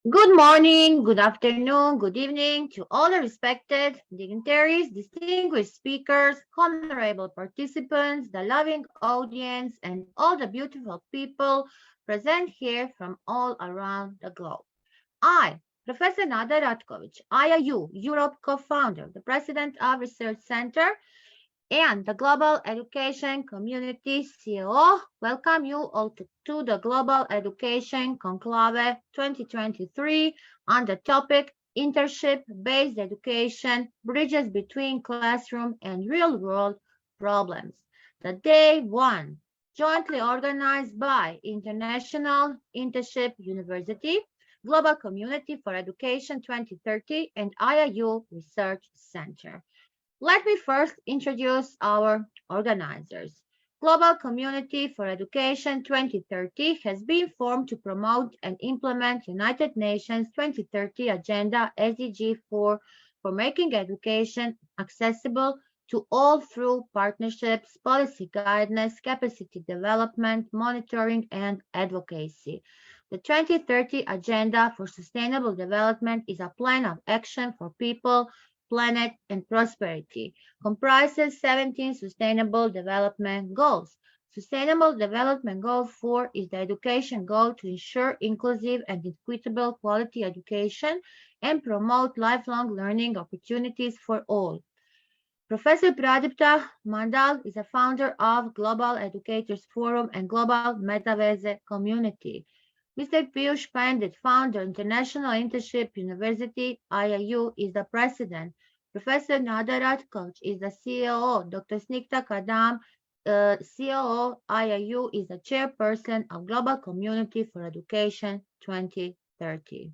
Good morning, good afternoon, good evening to all the respected dignitaries, distinguished speakers, honorable participants, the loving audience, and all the beautiful people present here from all around the globe. I, Professor Nada Ratkovic, IIU Europe co-founder, the president of Research Center and the Global Education Community CEO. Welcome you all to the Global Education Conclave 2023 on the topic Internship-Based Education, Bridges Between Classroom and Real-World Problems. The Day 1, jointly organized by International Internship University, Global Community for Education 2030, and IIU Research Center. Let me first introduce our organizers. Global Community for Education 2030 has been formed to promote and implement United Nations 2030 Agenda SDG 4 for making education accessible to all through partnerships, policy guidance, capacity development, monitoring, and advocacy. The 2030 Agenda for Sustainable Development is a plan of action for people, planet, and prosperity, comprises 17 Sustainable Development Goals. Sustainable Development Goal 4 is the education goal to ensure inclusive and equitable quality education and promote lifelong learning opportunities for all. Professor Pradipta Mandal is a founder of Global Educators Forum and Global Metaverse Community. Mr. Piyush Pandit, founder, International Internship University, IIU, is the president. Professor Nada Ratkoch is the COO. Dr. Snikta Kadam, COO, IIU, is the chairperson of Global Community for Education 2030.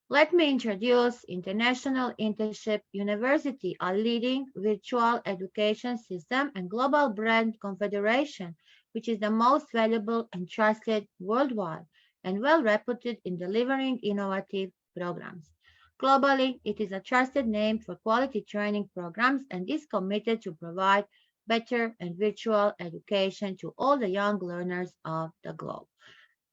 Let me introduce International Internship University, a leading virtual education system and global brand confederation, which is the most valuable and trusted worldwide and well reputed in delivering innovative programs. Globally, it is a trusted name for quality training programs and is committed to provide better and virtual education to all the young learners of the globe.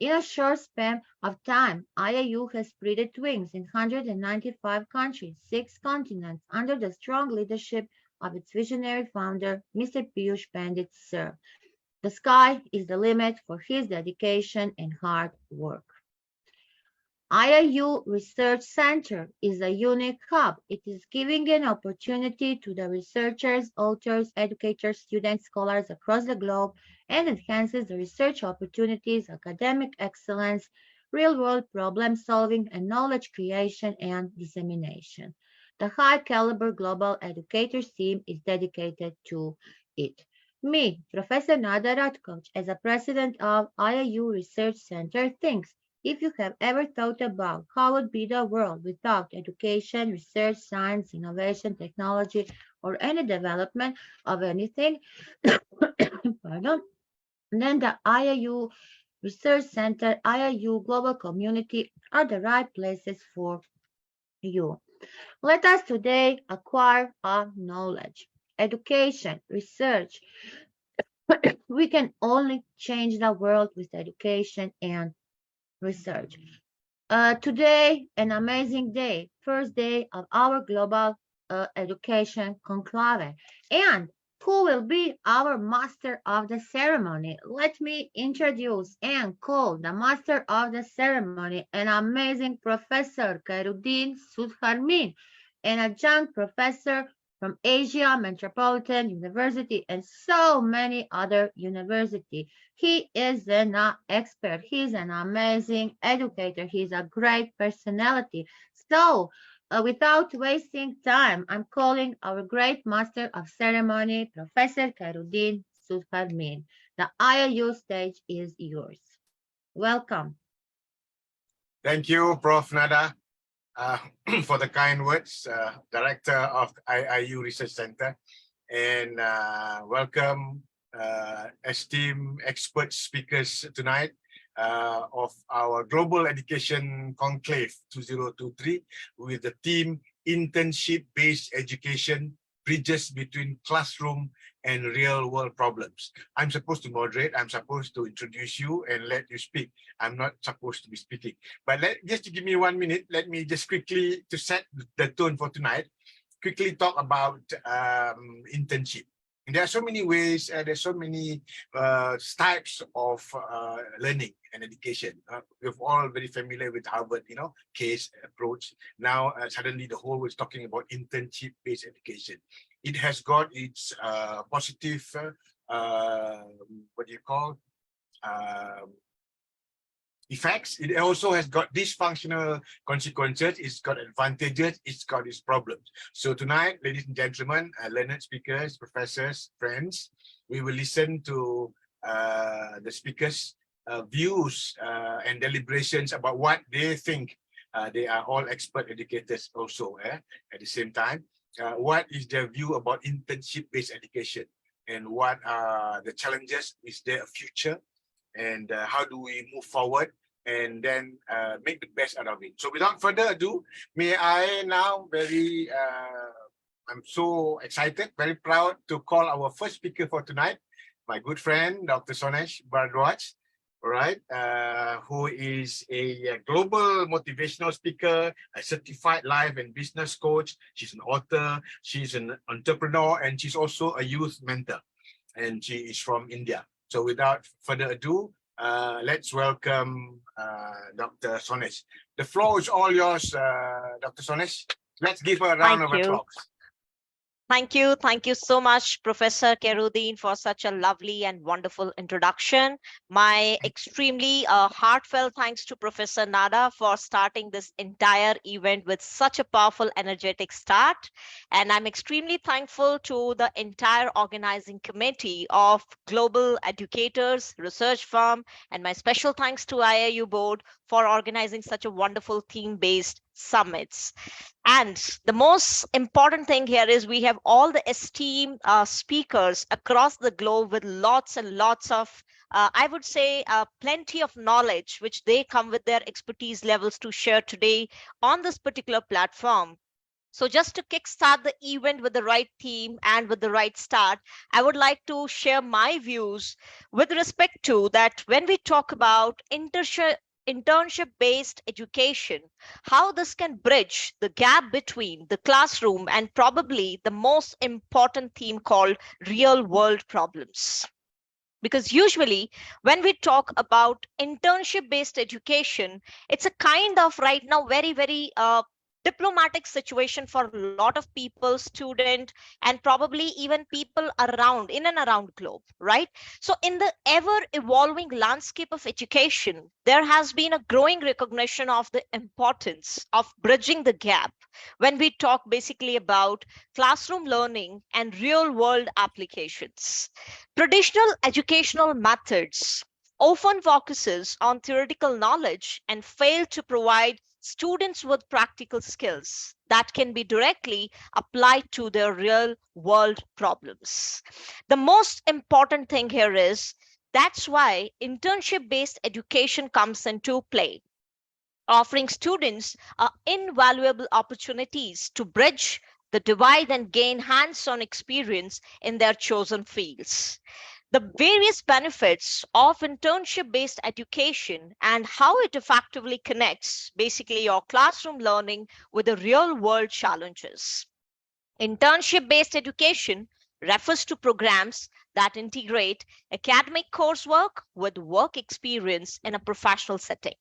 In a short span of time, IAU has spread its wings in 195 countries, 6 continents, under the strong leadership of its visionary founder, Mr. Piyush Pandit, Sir. The sky is the limit for his dedication and hard work. IIU Research Center is a unique hub. It is giving an opportunity to the researchers, authors, educators, students, scholars across the globe and enhances the research opportunities, academic excellence, real-world problem solving, and knowledge creation and dissemination. The high-caliber global educators team is dedicated to it. Me, Professor Nada Ratkoch, as a president of IIU Research Center, thinks if you have ever thought about how would be the world without education, research, science, innovation, technology, or any development of anything, pardon, then the IIU Research Center, IIU Global Community are the right places for you. Let us today acquire our knowledge. Education, research. We can only change the world with education and research. Today, an amazing day, first day of our global education conclave. And who will be our master of the ceremony? Let me introduce and call the master of the ceremony, an amazing Professor Khairuddin Sudharmin, an adjunct professor from Asia Metropolitan University and so many other universities. He is an expert. He's an amazing educator. He's a great personality. So, without wasting time, I'm calling our great master of ceremony, Professor Khairuddin Sudharmin. The IIU stage is yours. Welcome. Thank you, Prof. Nada, uh, for the kind words, Director of IIU Research Center, and welcome esteemed expert speakers tonight of our Global Education Conclave 2023 with the theme Internship-Based Education, bridges between classroom and real world problems. I'm supposed to moderate, I'm supposed to introduce you and let you speak. I'm not supposed to be speaking. But just to give me 1 minute, let me just quickly, to set the tone for tonight, quickly talk about internship. And there are so many ways, there's so many types of learning and education. We're all very familiar with Harvard, case approach. Now, suddenly the whole world is talking about internship-based education. It has got its positive, effects. It also has got dysfunctional consequences. It's got advantages. It's got its problems. So tonight, ladies and gentlemen, learned speakers, professors, friends, we will listen to the speakers' views and deliberations about what they think. They are all expert educators also at the same time. What is their view about internship-based education, and what are the challenges? Is there a future? And how do we move forward and then make the best out of it? So without further ado, may I now I'm so excited, very proud to call our first speaker for tonight, my good friend, Dr. Sonesh Bharadwaj, all right, who is a global motivational speaker, a certified life and business coach. She's an author, she's an entrepreneur, and she's also a youth mentor, and she is from India. So without further ado, let's welcome Dr. Sonesh. The floor is all yours, Dr. Sonesh. Let's give her a round of applause. Thank you. Thank you so much, Professor Kerudin, for such a lovely and wonderful introduction. My extremely heartfelt thanks to Professor Nada for starting this entire event with such a powerful, energetic start. And I'm extremely thankful to the entire organizing committee of global educators, research firm, and my special thanks to IIU board for organizing such a wonderful theme-based summits. And the most important thing here is we have all the esteemed speakers across the globe with lots and lots of, I would say, plenty of knowledge, which they come with their expertise levels to share today on this particular platform. So just to kickstart the event with the right theme and with the right start, I would like to share my views with respect to that when we talk about internship-based education, how this can bridge the gap between the classroom and probably the most important theme called real-world problems. Because usually when we talk about internship-based education, it's a kind of right now very, very diplomatic situation for a lot of people, student, and probably even people around in and around globe, right? So in the ever evolving landscape of education, there has been a growing recognition of the importance of bridging the gap when we talk basically about classroom learning and real world applications. Traditional educational methods often focuses on theoretical knowledge and fail to provide students with practical skills that can be directly applied to their real world problems. The most important thing here is that's why internship based education comes into play, offering students invaluable opportunities to bridge the divide and gain hands-on experience in their chosen fields. The various benefits of internship based education and how it effectively connects basically your classroom learning with the real world challenges. Internship based education refers to programs that integrate academic coursework with work experience in a professional setting.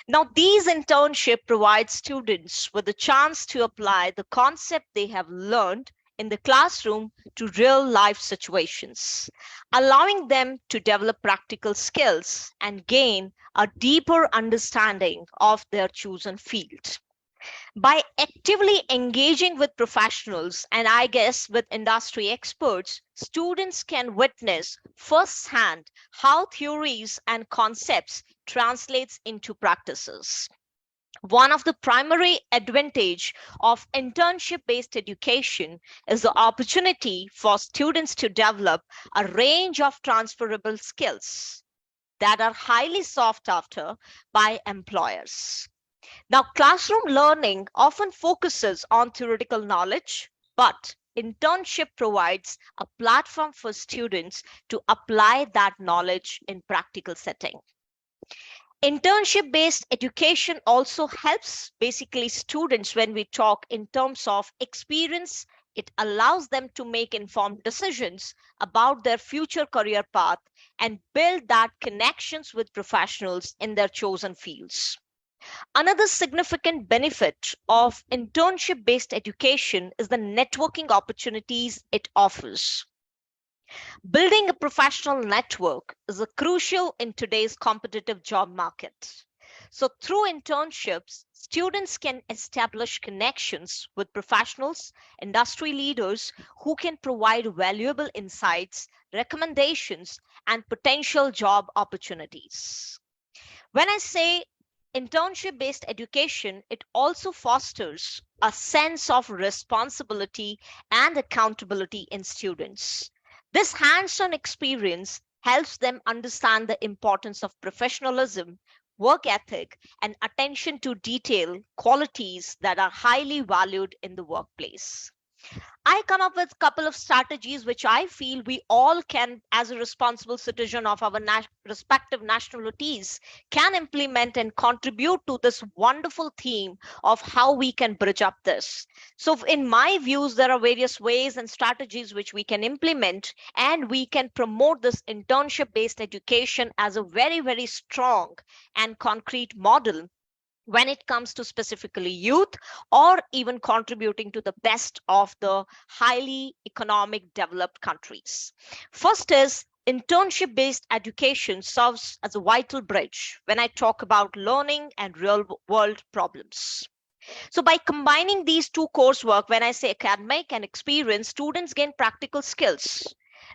Now, these internships provide students with the chance to apply the concept they have learned in the classroom to real life situations, allowing them to develop practical skills and gain a deeper understanding of their chosen field. By actively engaging with professionals and I guess with industry experts, students can witness firsthand how theories and concepts translates into practices. One of the primary advantage of internship-based education is the opportunity for students to develop a range of transferable skills that are highly sought after by employers. Now, classroom learning often focuses on theoretical knowledge, but internship provides a platform for students to apply that knowledge in practical setting. Internship based education also helps basically students when we talk in terms of experience. It allows them to make informed decisions about their future career path and build that connections with professionals in their chosen fields. Another significant benefit of internship based education is the networking opportunities it offers. Building a professional network is crucial in today's competitive job market. So, through internships, students can establish connections with professionals, industry leaders who can provide valuable insights, recommendations, and potential job opportunities. When I say internship based education, it also fosters a sense of responsibility and accountability in students. This hands on experience helps them understand the importance of professionalism, work ethic, and attention to detail, qualities that are highly valued in the workplace. I come up with a couple of strategies which I feel we all can, as a responsible citizen of our respective nationalities, can implement and contribute to this wonderful theme of how we can bridge up this. So, in my views, there are various ways and strategies which we can implement, and we can promote this internship based education as a very, very strong and concrete model when it comes to specifically youth or even contributing to the best of the highly economic developed countries. First is internship based education serves as a vital bridge when I talk about learning and real world problems. So, by combining these two coursework, when I say academic and experience, students gain practical skills.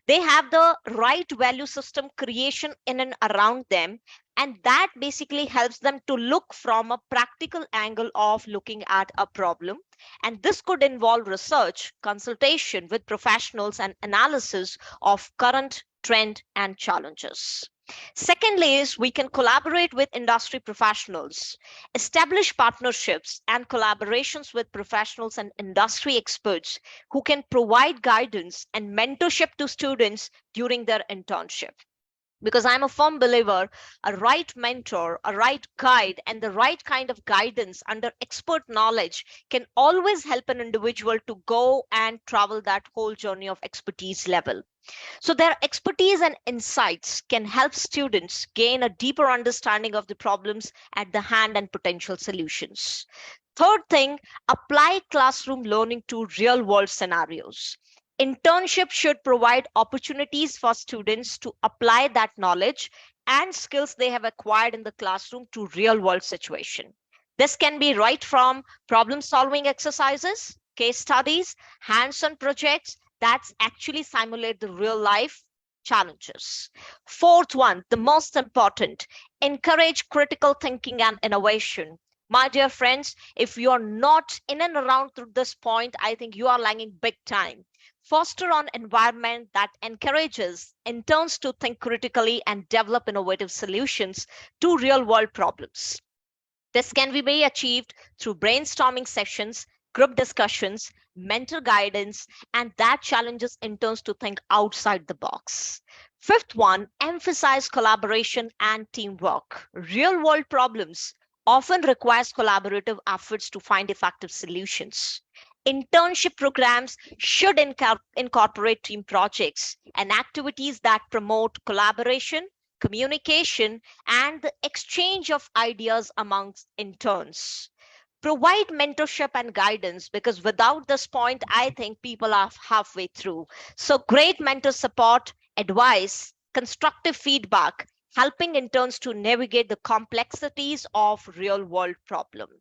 They have the right value system creation in and around them, and that basically helps them to look from a practical angle of looking at a problem. And this could involve research, consultation with professionals, and analysis of current trend and challenges. Secondly, is we can collaborate with industry professionals, establish partnerships and collaborations with professionals and industry experts who can provide guidance and mentorship to students during their internship. Because I'm a firm believer, a right mentor, a right guide, and the right kind of guidance under expert knowledge can always help an individual to go and travel that whole journey of expertise level. So their expertise and insights can help students gain a deeper understanding of the problems at the hand and potential solutions. Third thing, apply classroom learning to real world scenarios. Internship should provide opportunities for students to apply that knowledge and skills they have acquired in the classroom to real world situation. This can be right from problem solving exercises, case studies, hands-on projects that actually simulate the real life challenges. Fourth one, the most important, encourage critical thinking and innovation. My dear friends, if you are not in and around through this point, I think you are lagging big time. Foster an environment that encourages interns to think critically and develop innovative solutions to real world problems. This can be achieved through brainstorming sessions, group discussions, mentor guidance, and that challenges interns to think outside the box. Fifth one, emphasize collaboration and teamwork. Real world problems often requires collaborative efforts to find effective solutions. Internship programs should incorporate team projects and activities that promote collaboration, communication, and the exchange of ideas amongst interns. Provide mentorship and guidance, because without this point, I think people are halfway through. So, great mentor support, advice, constructive feedback, helping interns to navigate the complexities of real world problems.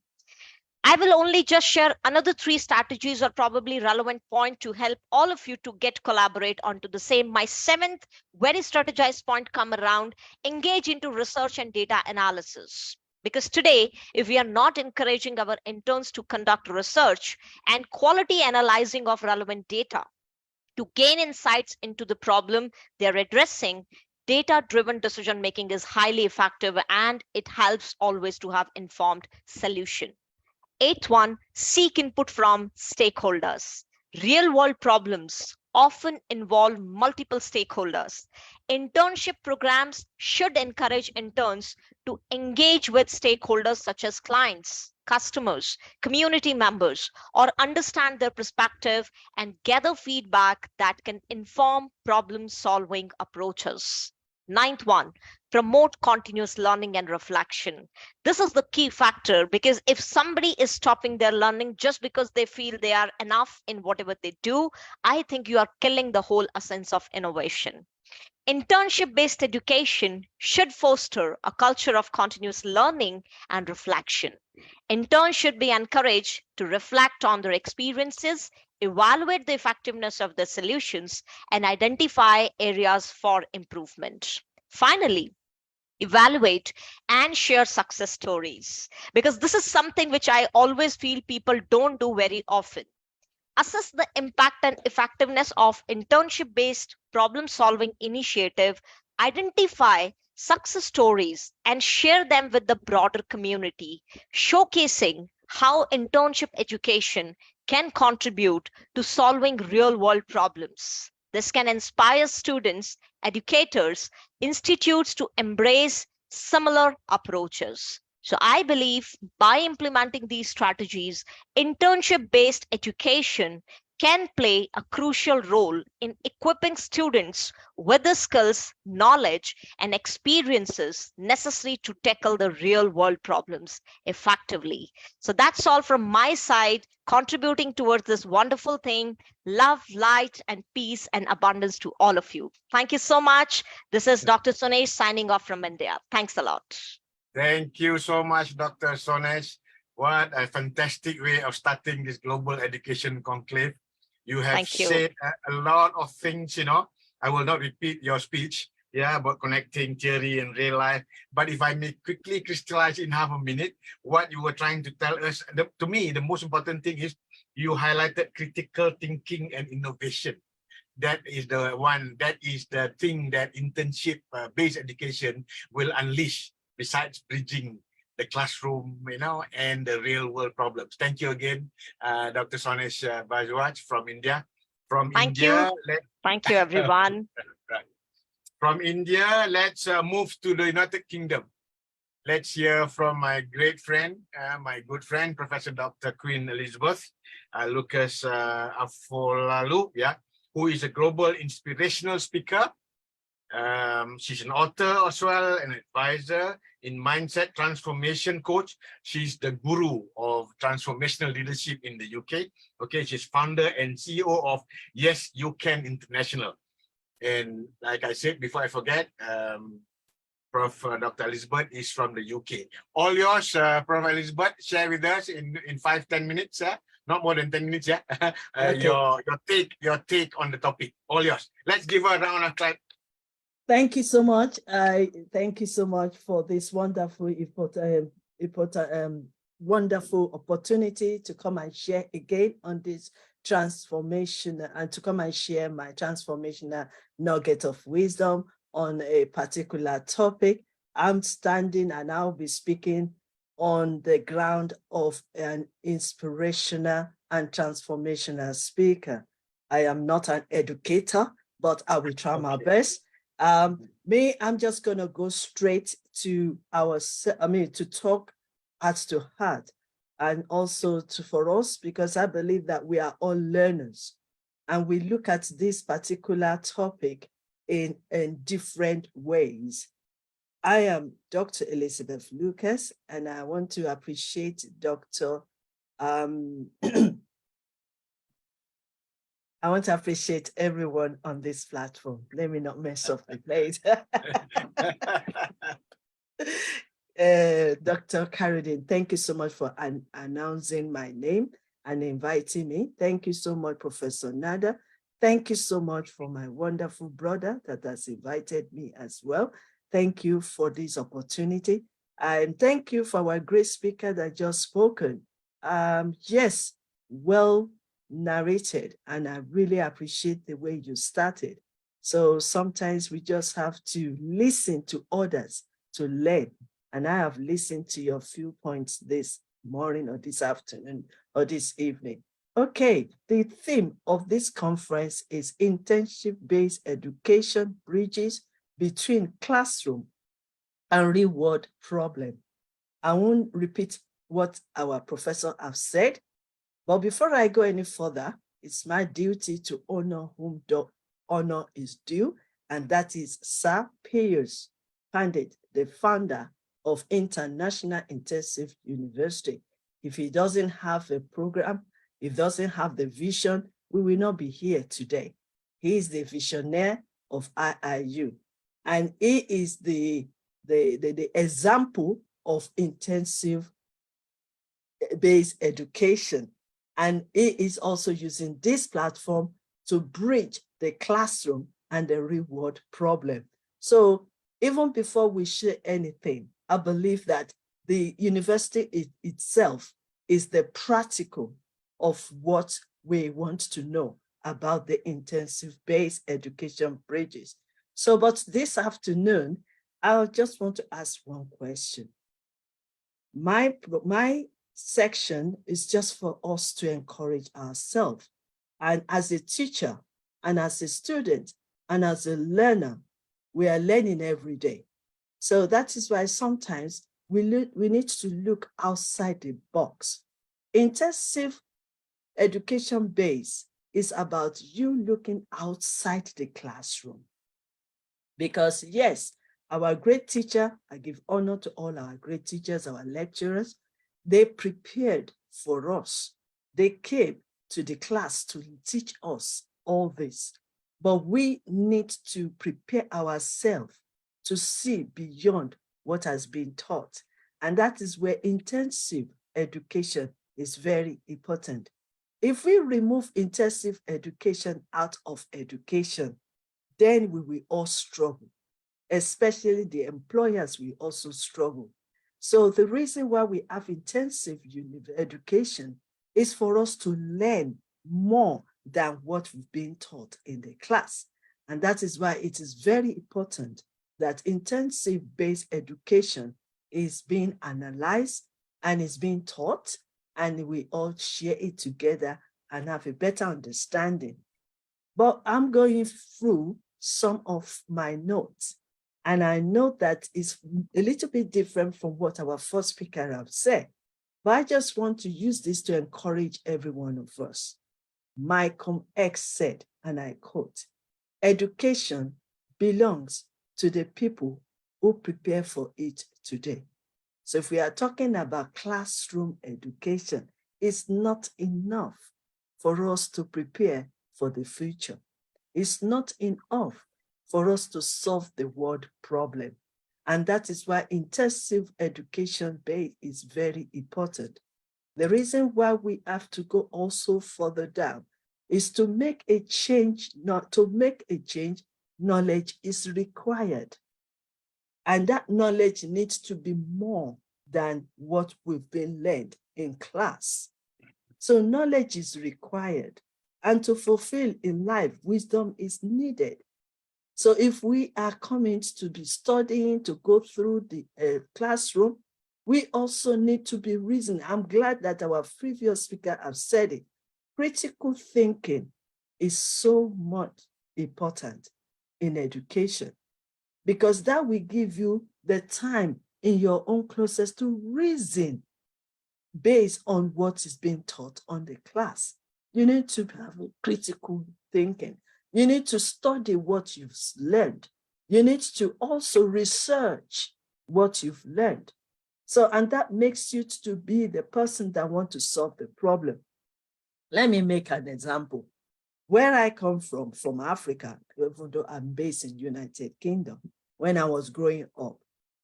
I will only just share another 3 strategies or probably relevant point to help all of you to get collaborate onto the same. My 7th very strategized point come around, engage into research and data analysis. Because today, if we are not encouraging our interns to conduct research and quality analyzing of relevant data to gain insights into the problem they're addressing, data-driven decision making is highly effective and it helps always to have informed solution. 8th one, seek input from stakeholders. Real world problems often involve multiple stakeholders. Internship programs should encourage interns to engage with stakeholders such as clients, customers, community members, or understand their perspective and gather feedback that can inform problem solving approaches. Ninth one, promote continuous learning and reflection. This is the key factor, because if somebody is stopping their learning just because they feel they are enough in whatever they do, I think you are killing the whole essence of innovation. Internship based education should foster a culture of continuous learning and reflection. Interns should be encouraged to reflect on their experiences, evaluate the effectiveness of their solutions, and identify areas for improvement. Finally, evaluate and share success stories, because this is something which I always feel people don't do very often. Assess the impact and effectiveness of internship based problem solving initiative, identify success stories and share them with the broader community, showcasing how internship education can contribute to solving real world problems. This can inspire students, educators, institutes to embrace similar approaches. So I believe by implementing these strategies, internship based education can play a crucial role in equipping students with the skills, knowledge, and experiences necessary to tackle the real world problems effectively. So that's all from my side, contributing towards this wonderful thing. Love, light, and peace and abundance to all of you. Thank you so much. This is Dr. Sunesh signing off from India. Thanks a lot. Thank you so much, Dr. Sonesh. What a fantastic way of starting this global education conclave. You have Thank you. said a lot of things, you know. I will not repeat your speech, yeah, about connecting theory and real life. But if I may quickly crystallize in half a minute, what you were trying to tell us, to me, the most important thing is you highlighted critical thinking and innovation. That is the thing that internship-based education will unleash, besides bridging the classroom, you know, and the real world problems. Thank you again, Dr. Sonesh Bajwaj from India. Thank you. Thank you, everyone. Right. From India, let's move to the United Kingdom. Let's hear from my great friend, my good friend, Professor Dr. Queen Elizabeth Lucas Afolalu, yeah, who is a global inspirational speaker. She's an author as well, an advisor in mindset transformation coach. She's the guru of transformational leadership in the UK. Okay, she's founder and CEO of Yes You Can International. And like I said, before I forget, Prof. Dr. Elizabeth is from the UK. All yours, Prof. Elizabeth, share with us in 5-10 minutes, not more than 10 minutes, yeah. Okay. Your take on the topic. All yours. Let's give her a round of applause. Thank you so much. Thank you so much for this wonderful, wonderful opportunity to come and share again on this transformation and to come and share my transformational nugget of wisdom on a particular topic. I'm standing and I'll be speaking on the ground of an inspirational and transformational speaker. I am not an educator, but I will try my best. I'm just going to go straight to to talk heart to heart, and also for us, because I believe that we are all learners and we look at this particular topic in different ways. I am Dr. Elizabeth Lucas, and I want to appreciate I want to appreciate everyone on this platform. Let me not mess up the place. Dr. Carradine, thank you so much for announcing my name and inviting me. Thank you so much, Professor Nada. Thank you so much for my wonderful brother that has invited me as well. Thank you for this opportunity. And thank you for our great speaker that just spoken. Yes, well narrated, and I really appreciate the way you started. So sometimes we just have to listen to others to learn. And I have listened to your few points this morning or this afternoon or this evening. Okay, the theme of this conference is internship-based education bridges between classroom and real-world problem. I won't repeat what our professor have said, but before I go any further, it's my duty to honor whom the honor is due, and that is Sir Pius Pandit, the founder of International Intensive University. If he doesn't have a program, if he doesn't have the vision, we will not be here today. He is the visionary of IIU, and he is the example of intensive-based education. And he is also using this platform to bridge the classroom and the real-world problem. So even before we share anything, I believe that the university itself is the practical of what we want to know about the intensive-based education bridges. So, but this afternoon, I just want to ask one question. My section is just for us to encourage ourselves. And as a teacher, and as a student, and as a learner, we are learning every day. So that is why sometimes we need to look outside the box. Intensive education base is about you looking outside the classroom. Because yes, our great teacher, I give honor to all our great teachers, our lecturers, they prepared for us. They came to the class to teach us all this. But we need to prepare ourselves to see beyond what has been taught. And that is where intensive education is very important. If we remove intensive education out of education, then we will all struggle, especially the employers will also struggle. So the reason why we have intensive education is for us to learn more than what we've been taught in the class. And that is why it is very important that intensive-based education is being analyzed and is being taught, and we all share it together and have a better understanding. But I'm going through some of my notes, and I know that it's a little bit different from what our first speaker have said, but I just want to use this to encourage every one of us. Malcolm X said, and I quote, "Education belongs to the people who prepare for it today." So if we are talking about classroom education, it's not enough for us to prepare for the future. It's not enough for us to solve the world problem. And that is why intensive education base is very important. The reason why we have to go also further down is to make a change, knowledge is required. And that knowledge needs to be more than what we've been learned in class. So knowledge is required. And to fulfill in life, wisdom is needed. So if we are coming to be studying, to go through the classroom, we also need to be reasoning. I'm glad that our previous speaker have said it. Critical thinking is so much important in education, because that will give you the time in your own classes to reason based on what is being taught on the class. You need to have critical thinking. You need to study what you've learned. You need to also research what you've learned. So, and that makes you to be the person that wants to solve the problem. Let me make an example. Where I come from Africa, even though I'm based in United Kingdom, when I was growing up,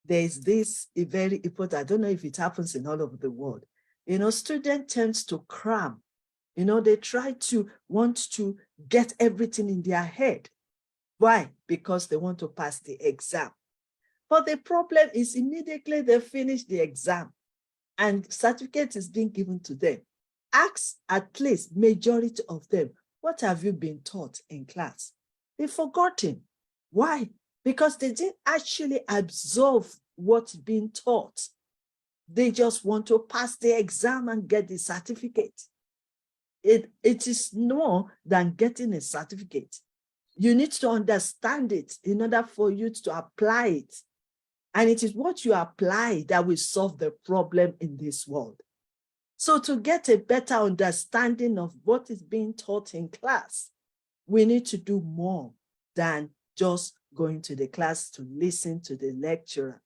there's this very important, I don't know if it happens in all over the world. You know, student tends to cram. You know, they try to want to get everything in their head. Why? Because they want to pass the exam. But the problem is immediately they finish the exam and certificate is being given to them. Ask at least majority of them, what have you been taught in class? They've forgotten. Why? Because they didn't actually absorb what's being taught. They just want to pass the exam and get the certificate. it is more than getting a certificate. You need to understand it in order for you to apply it. And it is what you apply that will solve the problem in this world. So to get a better understanding of what is being taught in class, we need to do more than just going to the class to listen to the lecturer.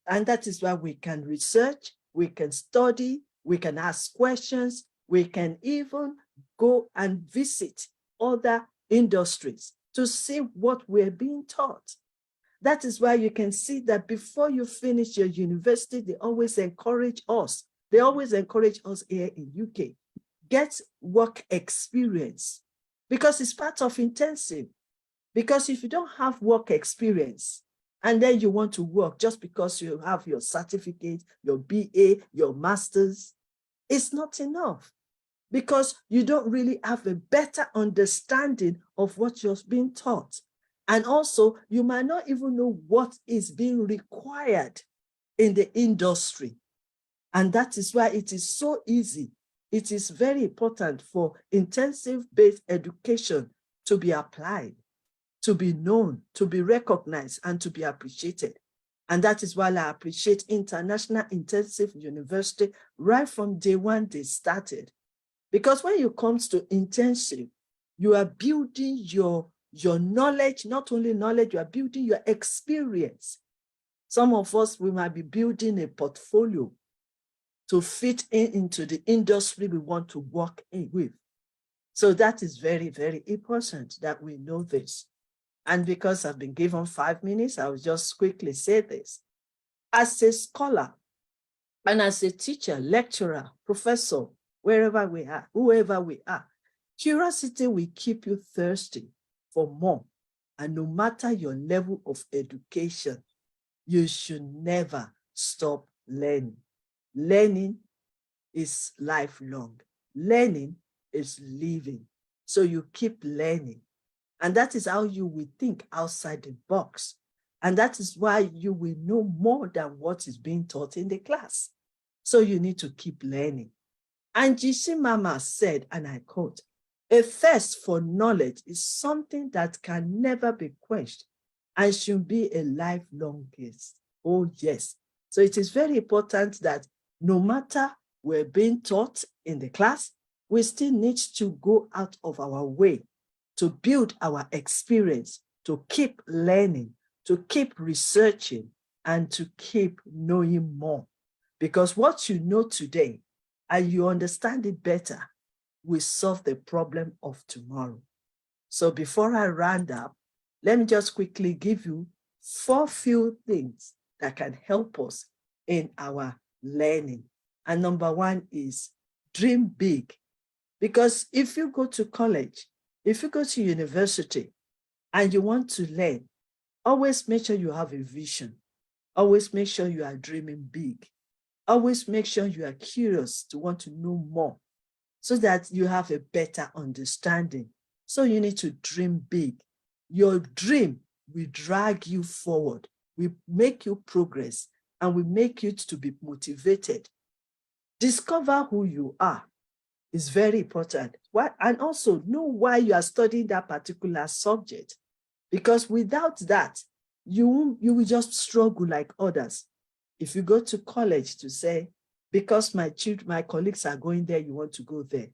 And that is why we can research, we can study, we can ask questions, we can even go and visit other industries to see what we're being taught. That is why you can see that before you finish your university, they always encourage us. They always encourage us here in UK, get work experience, because it's part of intensive. Because if you don't have work experience, and then you want to work just because you have your certificate, your BA, your master's, it's not enough, because you don't really have a better understanding of what you're being taught. And also, you might not even know what is being required in the industry. And that is why it is so easy. It is very important for intensive-based education to be applied, to be known, to be recognized, and to be appreciated. And that is why I appreciate International Intensive University right from day one they started. Because when you come to internship, you are building your knowledge, not only knowledge, you are building your experience. Some of us, we might be building a portfolio to fit into the industry we want to work in with. So that is very, very important that we know this. And because I've been given 5 minutes, I will just quickly say this. As a scholar and as a teacher, lecturer, professor, wherever we are, whoever we are, curiosity will keep you thirsty for more. And no matter your level of education, you should never stop learning. Learning is lifelong. Learning is living. So you keep learning. And that is how you will think outside the box. And that is why you will know more than what is being taught in the class. So you need to keep learning. And G.C. Mama said, and I quote, "A thirst for knowledge is something that can never be quenched and should be a lifelong gift." Oh, yes. So it is very important that no matter we're being taught in the class, we still need to go out of our way to build our experience, to keep learning, to keep researching, and to keep knowing more. Because what you know today, and you understand it better, will solve the problem of tomorrow. So before I round up, let me just quickly give you 4 few things that can help us in our learning. And number 1 is dream big. Because if you go to college, if you go to university and you want to learn, always make sure you have a vision. Always make sure you are dreaming big. Always make sure you are curious to want to know more so that you have a better understanding. So you need to dream big. Your dream will drag you forward, will make you progress, and will make you to be motivated. Discover who you are is very important. And also know why you are studying that particular subject. Because without that, you will just struggle like others. If you go to college to say, because my colleagues are going there, you want to go there,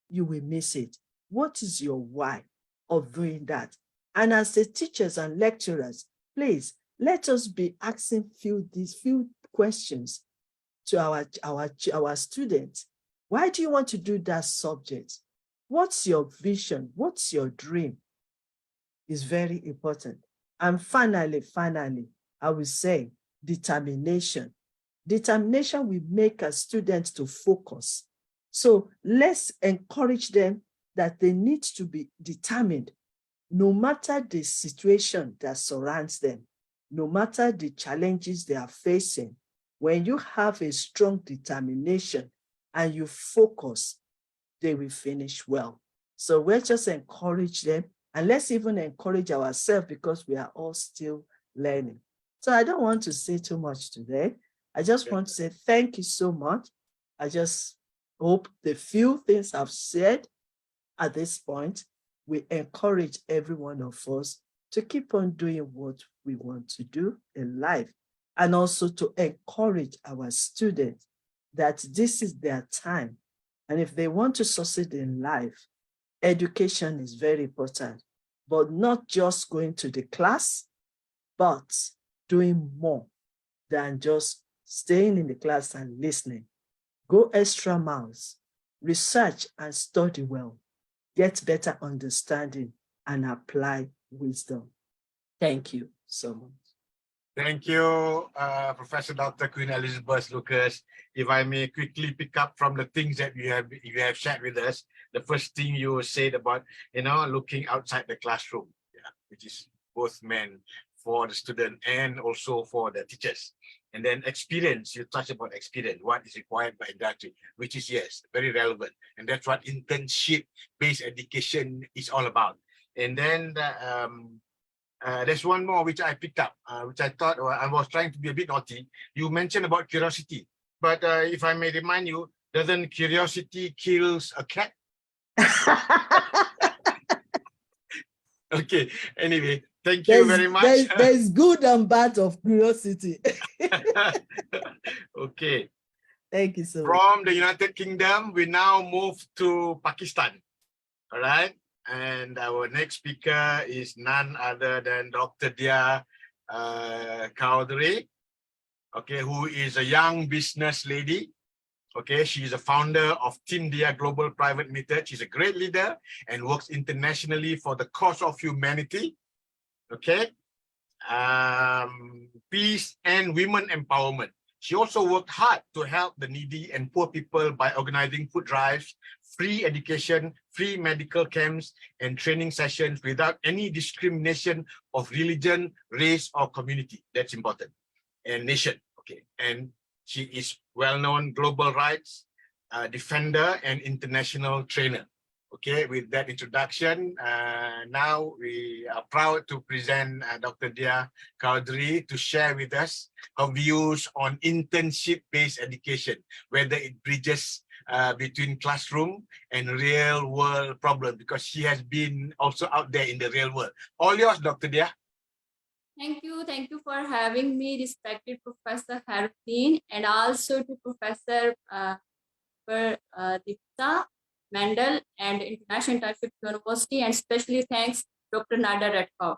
you will miss it. What is your why of doing that? And as the teachers and lecturers, please, let us be asking these few questions to our students. Why do you want to do that subject? What's your vision? What's your dream? Is very important. And finally, I will say determination. Determination will make a student to focus. So let's encourage them that they need to be determined, no matter the situation that surrounds them, no matter the challenges they are facing. When you have a strong determination and you focus, they will finish well. So let's just encourage them, and let's even encourage ourselves, because we are all still learning. So I don't want to say too much today. I just want to say thank you so much. I just hope the few things I've said at this point will encourage every one of us to keep on doing what we want to do in life, and also to encourage our students that this is their time. And if they want to succeed in life, education is very important, but not just going to the class, but doing more than just staying in the class and listening. Go extra miles, research and study well, get better understanding, and apply wisdom. Thank you so much. Thank you, Professor Dr. Queen Elizabeth Lucas. If I may quickly pick up from the things that you have shared with us, the first thing you said about, looking outside the classroom, which is both meant for the student and also for the teachers. And then experience, you touched about experience, what is required by industry, which is, yes, very relevant. And that's what internship-based education is all about. And then there's one more which I picked up, which I thought I was trying to be a bit naughty. You mentioned about curiosity, but if I may remind you, doesn't curiosity kills a cat? Okay, anyway, thank you very much. There's good and bad of curiosity. Okay. Thank you so much. From the United Kingdom, we now move to Pakistan. All right. And our next speaker is none other than Dr. Dia Kaudry, okay, who is a young business lady. Okay, she is a founder of Team Dia Global Private Limited. She's a great leader and works internationally for the cause of humanity. Okay, peace and women empowerment. She also worked hard to help the needy and poor people by organizing food drives, free education, free medical camps, and training sessions without any discrimination of religion, race, or community. That's important. And nation. Okay. And she is well-known global rights defender and international trainer. Okay, with that introduction, now we are proud to present Dr. Dia Kaudry to share with us her views on internship-based education, whether it bridges between classroom and real-world problems, because she has been also out there in the real world. All yours, Dr. Dia. Thank you for having me, respected Professor Harfin, and also to Professor Dipta Mandel and International Internship University, and especially thanks Dr. Nada Redkov.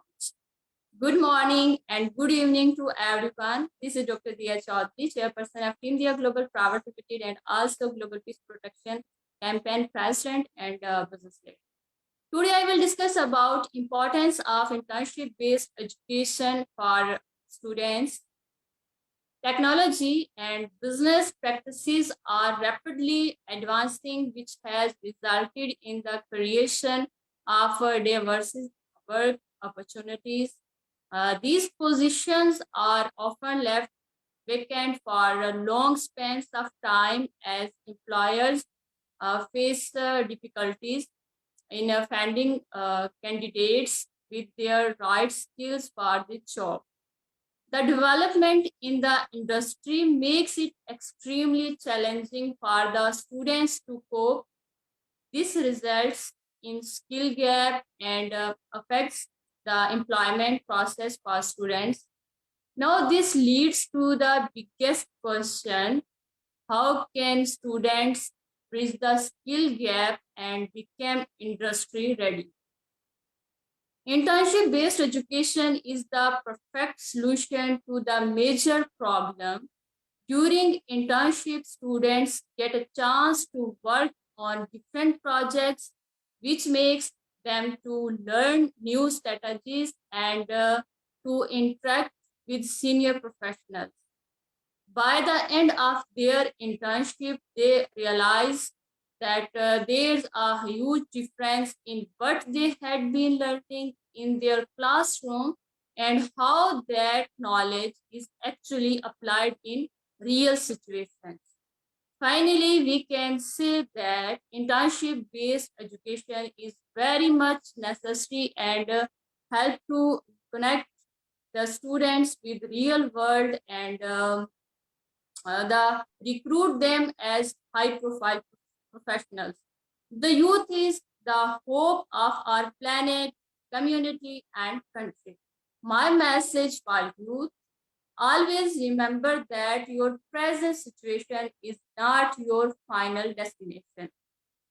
Good morning and good evening to everyone. This is Dr. Dia Chaudhary, Chairperson of Team Dia Global Private Limited and also Global Peace Protection Campaign President and Business Leader. Today I will discuss about importance of internship-based education for students. Technology and business practices are rapidly advancing, which has resulted in the creation of diverse work opportunities. These positions are often left vacant for long spans of time as employers face difficulties in finding candidates with their right skills for the job. The development in the industry makes it extremely challenging for the students to cope. This results in skill gap and affects the employment process for students. Now, this leads to the biggest question: how can students bridge the skill gap and become industry ready? Internship-based education is the perfect solution to the major problem. During internship, students get a chance to work on different projects, which makes them to learn new strategies and to interact with senior professionals. By the end of their internship, they realize that there's a huge difference in what they had been learning in their classroom and how that knowledge is actually applied in real situations. Finally, we can say that internship-based education is very much necessary and help to connect the students with real world and recruit them as high profile professionals. The youth is the hope of our planet, community, and country. My message for youth: always remember that your present situation is not your final destination.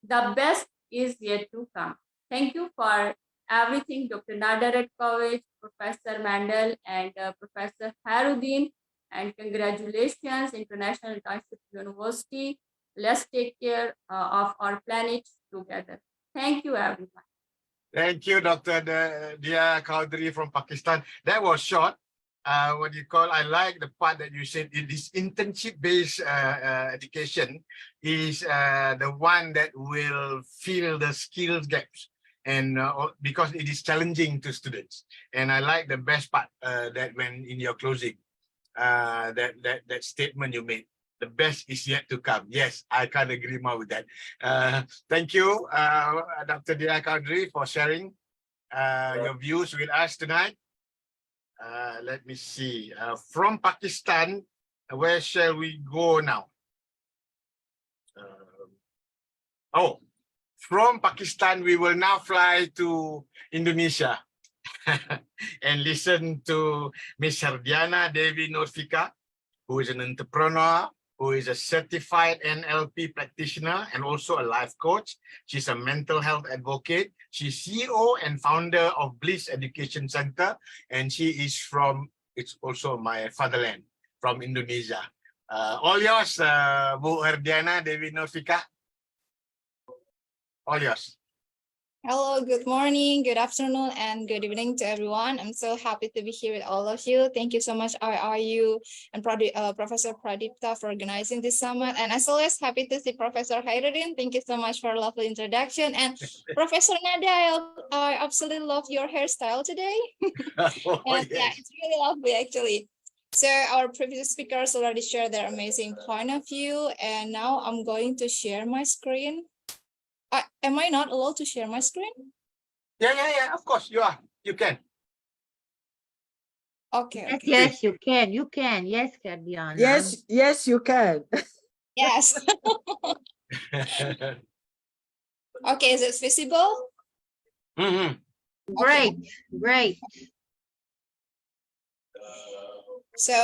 The best is yet to come. Thank you for everything, Dr. Nadar College, Professor Mandel, and Professor Haruddin. And congratulations, International Internship University. Let's take care of our planet together. Thank you, everyone. Thank you, Dr. Dia Kaudri from Pakistan. That was short. What you call, I like the part that you said this internship-based education is the one that will fill the skills gaps, and because it is challenging to students. And I like the best part that when in your closing, that statement you made. The best is yet to come. Yes, I can't agree more with that. Thank you, Dr. Dia Kaudri, for sharing your views with us tonight. Let me see. From Pakistan, where shall we go now? From Pakistan, we will now fly to Indonesia and listen to Miss Hardiana Devi Nurfika, who is an entrepreneur, who is a certified NLP practitioner and also a life coach. She's a mental health advocate. She's CEO and founder of Bliss Education Center, and she is from, it's also my fatherland, from Indonesia. All yours, Bu Hardiana Devi Nurfika. All yours. Hello, good morning, good afternoon, and good evening to everyone. I'm so happy to be here with all of you. Thank you so much, RRU and Professor Pradipta, for organizing this summit. And as always, happy to see Professor Hairudin. Thank you so much for a lovely introduction. And Professor Nadia, I absolutely love your hairstyle today. And yeah, it's really lovely, actually. So our previous speakers already shared their amazing point of view. And now I'm going to share my screen. Am I not allowed to share my screen? Yeah, of course you are. You can. Okay. Yes, you can. You can. Yes, Hardiana. Yes, you can. Yes. Okay, is it visible? Mm-hmm. Great, great. So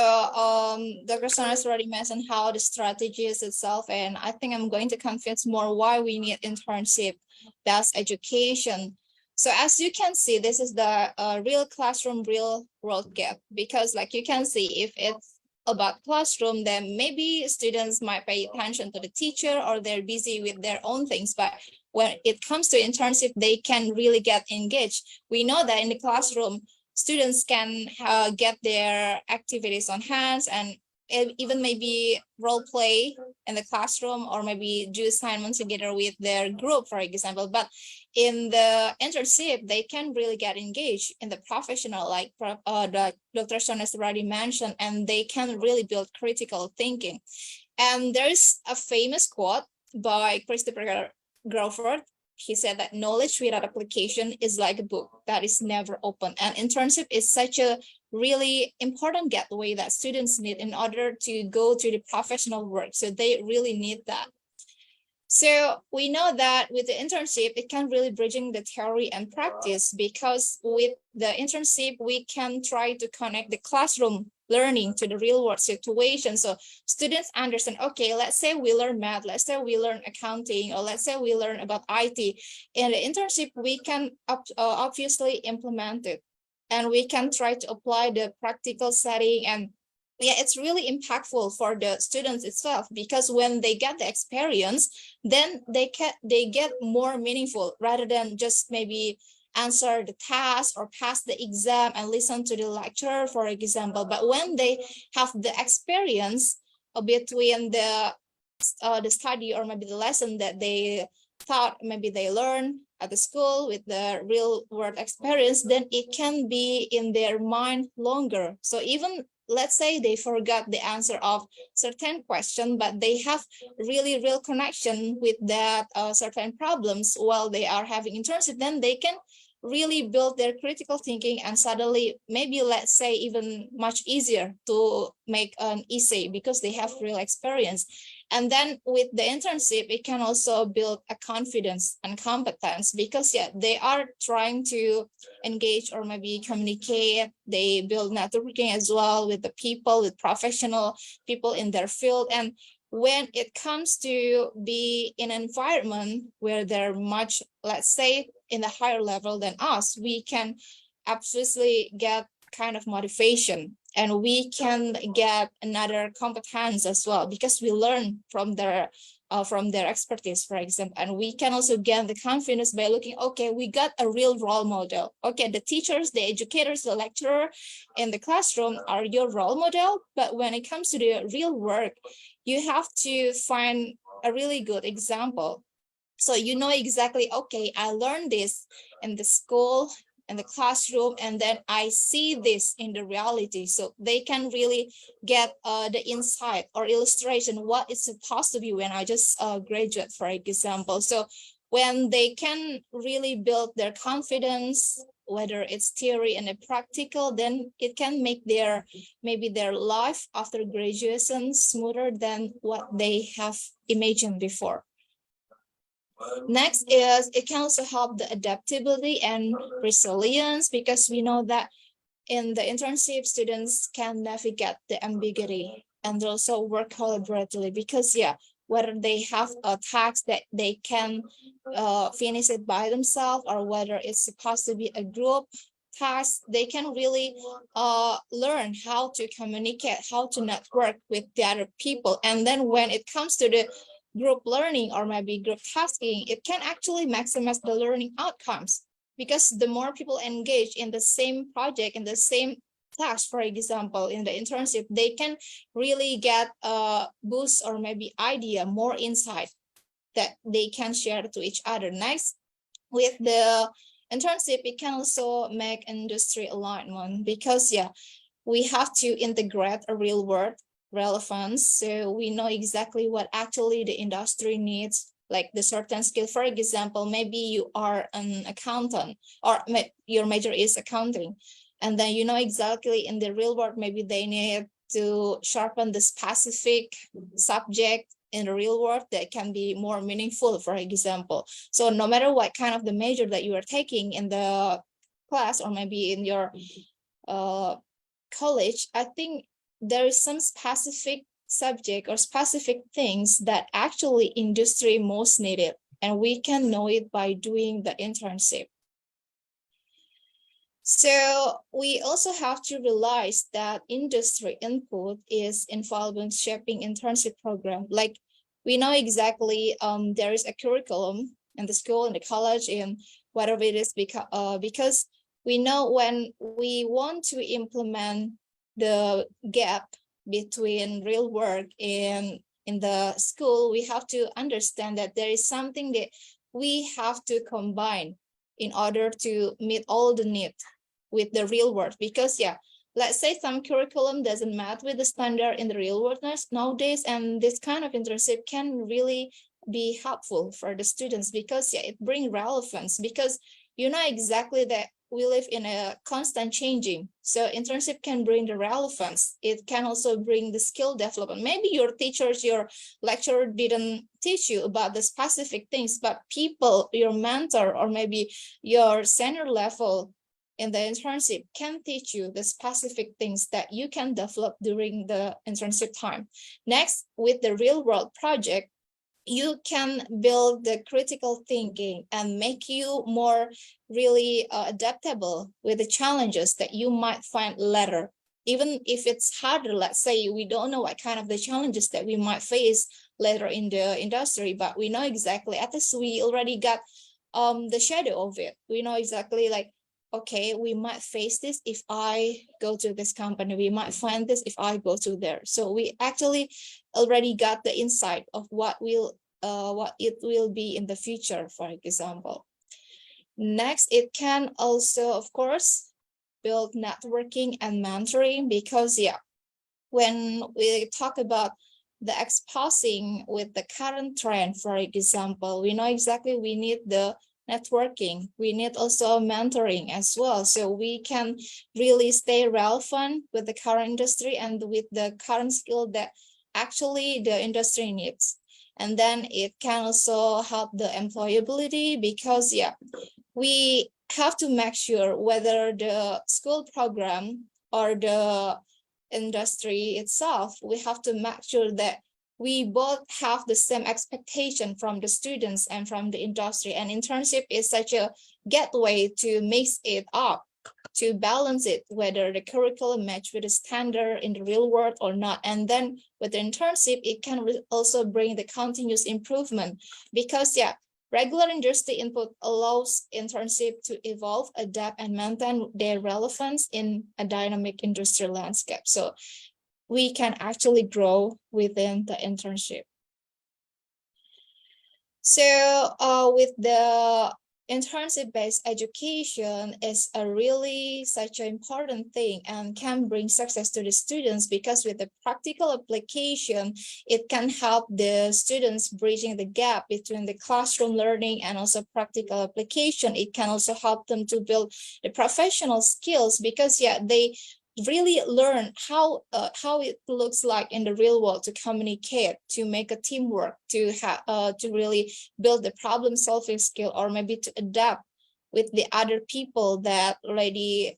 Dr. Sonas already mentioned how the strategy is itself, and I think I'm going to convince more why we need internship-based education. So as you can see, this is the real classroom, real world gap, because like you can see, if it's about classroom, then maybe students might pay attention to the teacher or they're busy with their own things. But when it comes to internship, they can really get engaged. We know that in the classroom, students can get their activities on hands and even maybe role play in the classroom or maybe do assignments together with their group, for example. But in the internship, they can really get engaged in the professional, like Dr. Sonas already mentioned, and they can really build critical thinking. And there's a famous quote by Christopher Crawford. He said that knowledge without application is like a book that is never open. And internship is such a really important gateway that students need in order to go to the professional work. So they really need that. So we know that with the internship, it can really bridging the theory and practice, because with the internship, we can try to connect the classroom learning to the real world situation. So students understand, okay, let's say we learn math, let's say we learn accounting, or let's say we learn about IT. In the internship, we can obviously implement it, and we can try to apply the practical setting. And yeah, it's really impactful for the students itself, because when they get the experience, then they get more meaningful rather than just maybe answer the task or pass the exam and listen to the lecturer, for example. But when they have the experience between the study or maybe the lesson that they thought maybe they learned at the school with the real world experience, then it can be in their mind longer. So even let's say they forgot the answer of certain question, but they have really real connection with that certain problems while they are having internship, then they can really build their critical thinking, and suddenly maybe let's say even much easier to make an essay because they have real experience. And then with the internship, it can also build a confidence and competence, because yeah, they are trying to engage or maybe communicate. They build networking as well with the people, with professional people in their field. And when it comes to be in an environment where they're much, let's say, in the higher level than us, we can absolutely get kind of motivation, and we can get another competence as well, because we learn from their expertise, for example. And we can also gain the confidence by looking, okay, we got a real role model. Okay, the teachers, the educators, the lecturer in the classroom are your role model, but when it comes to the real work, you have to find a really good example. So you know exactly, okay, I learned this in the school, in the classroom, and then I see this in the reality. So they can really get the insight or illustration what it's supposed to be when I just graduate, for example. So when they can really build their confidence, whether it's theory and a practical, then it can make their maybe their life after graduation smoother than what they have imagined before. Next is it can also help the adaptability and resilience, because we know that in the internship, students can navigate the ambiguity and also work collaboratively, because yeah, whether they have a task that they can finish it by themselves, or whether it's supposed to be a group task, they can really learn how to communicate, how to network with the other people. And then when it comes to the group learning or maybe group tasking, it can actually maximize the learning outcomes, because the more people engage in the same project, in the same task, for example, in the internship, they can really get a boost or maybe idea, more insight that they can share to each other. Next, with the internship, it can also make industry alignment, because yeah, we have to integrate a real world relevance, so we know exactly what actually the industry needs, like the certain skill. For example, maybe you are an accountant, or your major is accounting, and then you know exactly in the real world maybe they need to sharpen the specific subject in the real world that can be more meaningful, for example. So no matter what kind of the major that you are taking in the class or maybe in your college, I think there is some specific subject or specific things that actually industry most needed, and we can know it by doing the internship. So we also have to realize that industry input is involved in shaping internship program. Like we know exactly there is a curriculum in the school, in the college, and whatever it is, because we know when we want to implement the gap between real work and in the school, we have to understand that there is something that we have to combine in order to meet all the needs with the real world. Because yeah, let's say some curriculum doesn't match with the standard in the real world nowadays, and this kind of internship can really be helpful for the students, because yeah, it brings relevance, because you know exactly that we live in a constant changing. So internship can bring the relevance. It can also bring the skill development. Maybe your teachers, your lecturer didn't teach you about the specific things, but people, your mentor, or maybe your senior level in the internship can teach you the specific things that you can develop during the internship time. Next, with the real world project, you can build the critical thinking and make you more really adaptable with the challenges that you might find later. Even if it's harder, let's say we don't know what kind of the challenges that we might face later in the industry, but we know exactly, at least we already got the shadow of it. We know exactly like, okay, we might face this if I go to this company, we might find this if I go to there. So we actually already got the insight of what it will be in the future, for example. Next, it can also, of course, build networking and mentoring, because yeah, when we talk about the exposing with the current trend, for example, we know exactly we need the networking, we need also mentoring as well, so we can really stay relevant with the current industry and with the current skill that actually the industry needs. And then it can also help the employability because we have to make sure whether the school program or the industry itself, we have to make sure that we both have the same expectation from the students and from the industry. And internship is such a gateway to mix it up, to balance it, whether the curriculum match with the standard in the real world or not. And then with the internship, it can also bring the continuous improvement because regular industry input allows internship to evolve, adapt, and maintain their relevance in a dynamic industry landscape. So we can actually grow within the internship. So with the internship-based education is a really such an important thing and can bring success to the students because with the practical application, it can help the students bridging the gap between the classroom learning and also practical application. It can also help them to build the professional skills because they really learn how it looks like in the real world to communicate, to make a teamwork, to really build the problem solving skill, or maybe to adapt with the other people that really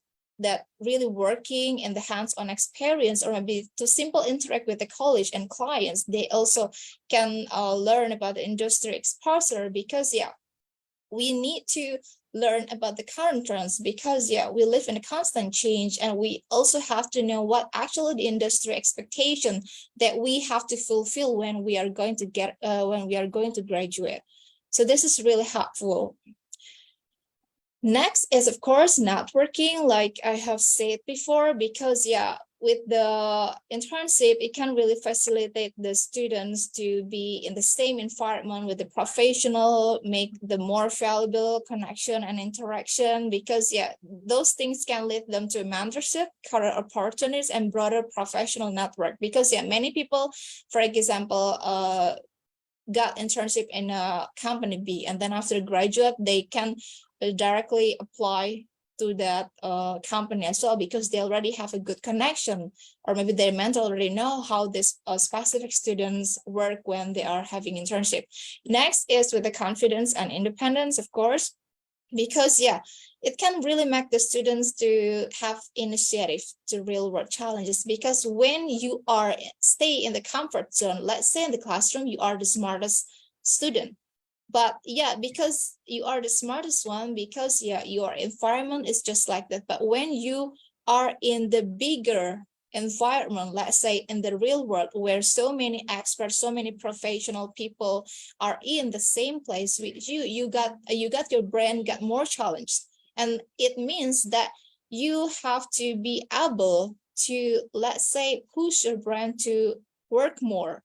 working in the hands-on experience, or maybe to simple interact with the college and clients. They also can learn about the industry exposure because we need to learn about the current trends because we live in a constant change, and we also have to know what actually the industry expectation that we have to fulfill when we are going to graduate. So this is really helpful. Next is, of course, networking, like I have said before, because with the internship, it can really facilitate the students to be in the same environment with the professional, make the more valuable connection and interaction, because those things can lead them to mentorship, career opportunities, and broader professional network. Because many people, for example, got internship in a company B, and then after graduate, they can directly apply to that company as well because they already have a good connection, or maybe their mentor already know how this specific students work when they are having internship. Next is with the confidence and independence, of course, because it can really make the students to have initiative to real world challenges, because when you are stay in the comfort zone, let's say in the classroom, you are the smartest student. But because you are the smartest one, because your environment is just like that. But when you are in the bigger environment, let's say in the real world, where so many experts, so many professional people are in the same place with you, you got your brain got more challenged. And it means that you have to be able to, let's say, push your brain to work more,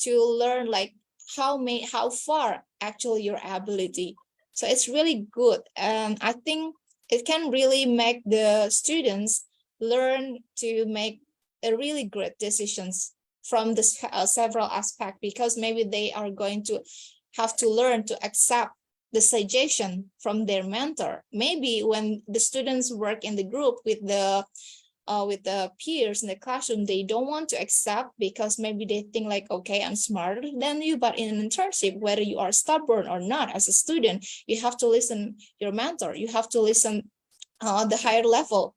to learn like how far actually your ability. So it's really good, and I think it can really make the students learn to make a really great decisions from the several aspects, because maybe they are going to have to learn to accept the suggestion from their mentor. Maybe when the students work in the group with the peers in the classroom, they don't want to accept because maybe they think like, okay, I'm smarter than you. But in an internship, whether you are stubborn or not as a student, you have to listen your mentor. You have to listen the higher level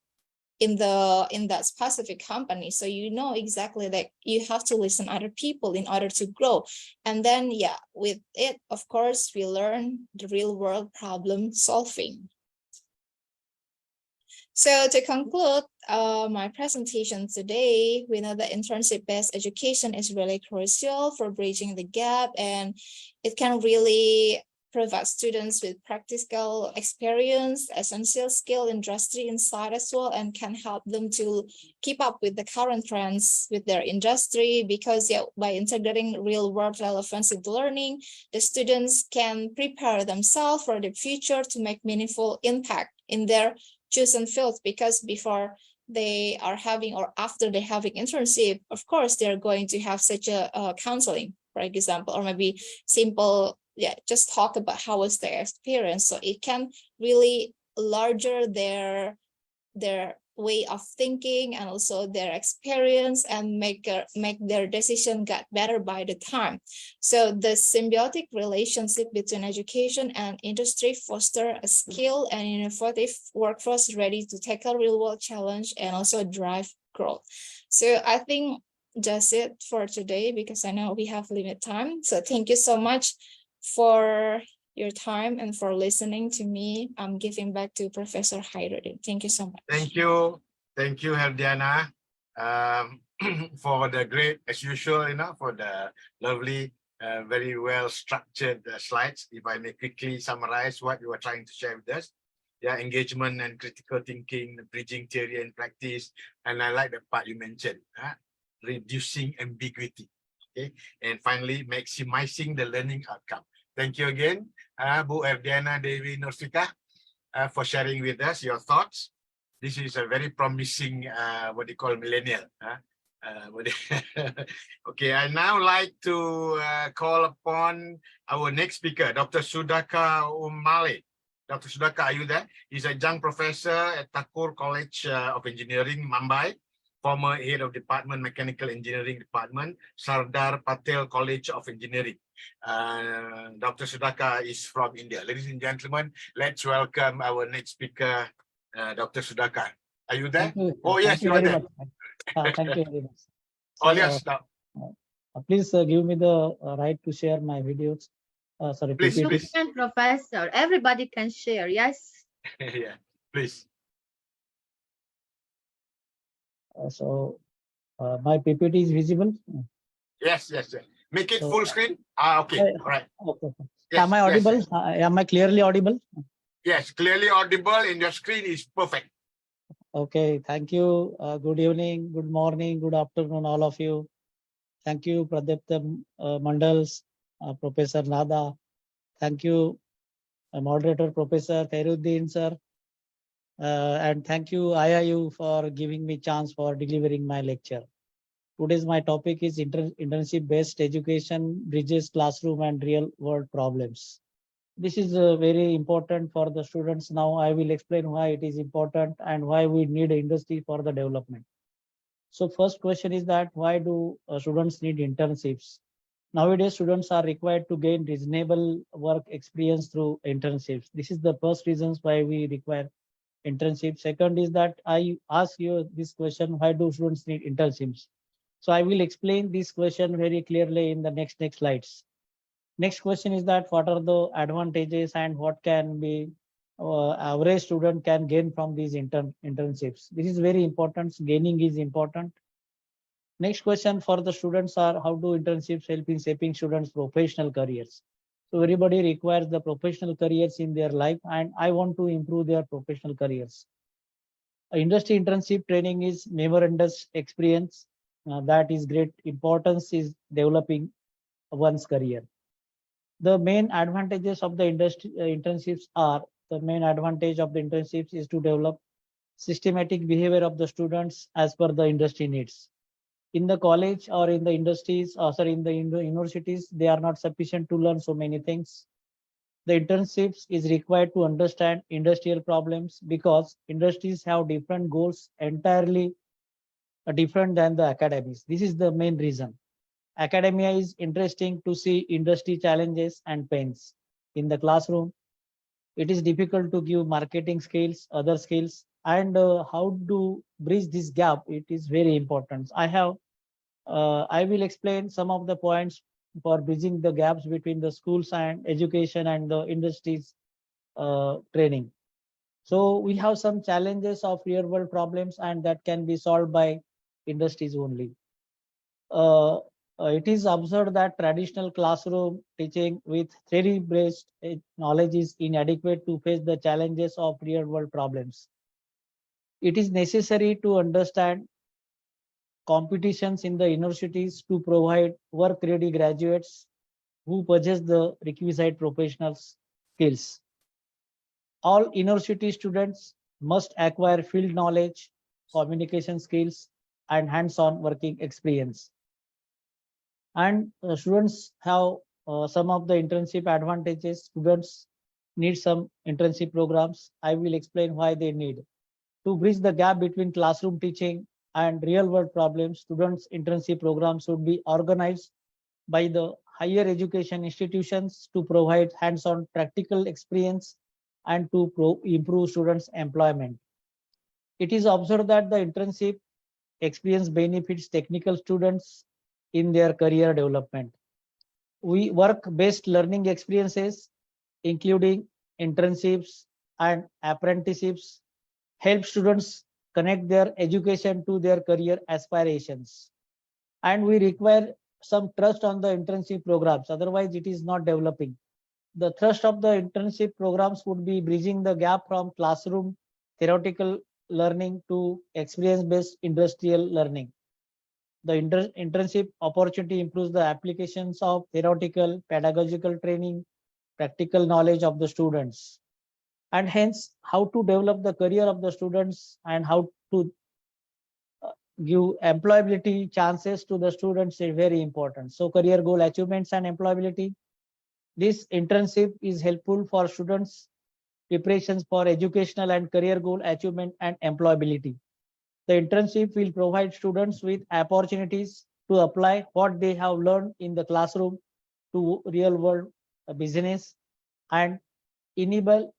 in that specific company. So you know exactly that you have to listen other people in order to grow. And then with it, of course, we learn the real world problem solving. So to conclude my presentation today, we know that internship-based education is really crucial for bridging the gap, and it can really provide students with practical experience, essential skill, industry insight as well, and can help them to keep up with the current trends with their industry, because by integrating real-world relevance into learning, the students can prepare themselves for the future to make meaningful impact in their chosen fields, because before they are having or after they're having internship, of course, they're going to have such a counseling, for example, or maybe simple, just talk about how was their experience. So it can really larger their way of thinking and also their experience and make their decision get better by the time. So the symbiotic relationship between education and industry foster a skilled and innovative workforce ready to tackle real world challenge and also drive growth. So I think that's it for today because I know we have limited time. So thank you so much for your time and for listening to me. I'm giving back to Professor Khairuddin. Thank you so much. Thank you, Herdiana, for the great, as usual, for the lovely, very well structured slides. If I may quickly summarize what you were trying to share with us. Yeah, engagement and critical thinking, bridging theory and practice. And I like the part you mentioned, reducing ambiguity. Okay, and finally, maximizing the learning outcome. Thank you again, Bu Herdiana Dewi Nursika, for sharing with us your thoughts. This is a very promising, what they call millennial. Okay, I now like to call upon our next speaker, Dr. Sudhaka Umale. Dr. Sudhaka, are you there? He's a young professor at Thakur College of Engineering, Mumbai, former head of Department Mechanical Engineering Department, Sardar Patel College of Engineering. Dr. Sudhaka is from India. Ladies and gentlemen, let's welcome our next speaker, Dr. Sudhaka. Are you there? Thank you. Oh, yes, you are there. Thank you very much. Oh, yes. Please give me the right to share my videos. Sorry, Please, PPT. You please. can, Professor. Everybody can share. Yes. Yeah, please. My PPT is visible. Yes. Make it So, full screen. Okay, all right. Okay. Yes, Am I audible? yes. Am I clearly audible? Yes, clearly audible and your screen is perfect. Okay, thank you. Good evening, good morning, good afternoon, all of you. Thank you, Pradipta Mandals, Professor Nada. Thank you, moderator, Professor Khairuddin, sir. And thank you, IIU, for giving me chance for delivering my lecture. Today's my topic is internship-based education, bridges classroom and real-world problems. This is very important for the students. Now I will explain why it is important and why we need industry for the development. So first question is that why do students need internships? Nowadays, students are required to gain reasonable work experience through internships. This is the first reasons why we require internship. Second is that I ask you this question, why do students need internships? So I will explain this question very clearly in the next slides. Next question is that what are the advantages and what can be average student can gain from these internships. This is very important. Gaining is important. Next question for the students are how do internships help in shaping students' professional careers? So everybody requires the professional careers in their life and I want to improve their professional careers. Industry internship training is memorandous experience that is great importance is developing one's career. The main advantages of the industry internships are the main advantage of the internships is to develop systematic behavior of the students as per the industry needs. In the college or in the industries, in the universities, they are not sufficient to learn so many things. The internships is required to understand industrial problems because industries have different goals entirely different than the academies. This is the main reason. Academia is interesting to see industry challenges and pains. In the classroom, it is difficult to give marketing skills, other skills, and how to bridge this gap. It is very important. I will explain some of the points for bridging the gaps between the schools and education and the industries training. So we have some challenges of real world problems and that can be solved by industries only. It is observed that traditional classroom teaching with theory-based knowledge is inadequate to face the challenges of real-world problems. It is necessary to understand competitions in the universities to provide work-ready graduates who possess the requisite professional skills. All university students must acquire field knowledge, communication skills, and hands-on working experience. And students have some of the internship advantages. Students need some internship programs. I will explain why they need. To bridge the gap between classroom teaching and real world problems, students' internship programs should be organized by the higher education institutions to provide hands-on practical experience and to improve students' employment. It is observed that the internship experience benefits technical students in their career development. We work-based learning experiences, including internships and apprenticeships, help students connect their education to their career aspirations. And we require some trust on the internship programs, otherwise it is not developing. The thrust of the internship programs would be bridging the gap from classroom theoretical learning to experience-based industrial learning. The internship opportunity improves the applications of theoretical, pedagogical training, practical knowledge of the students, and hence how to develop the career of the students and how to give employability chances to the students is very important. So career goal achievements and employability. This internship is helpful for students preparations for educational and career goal achievement and employability. The internship will provide students with opportunities to apply what they have learned in the classroom to real world business and enable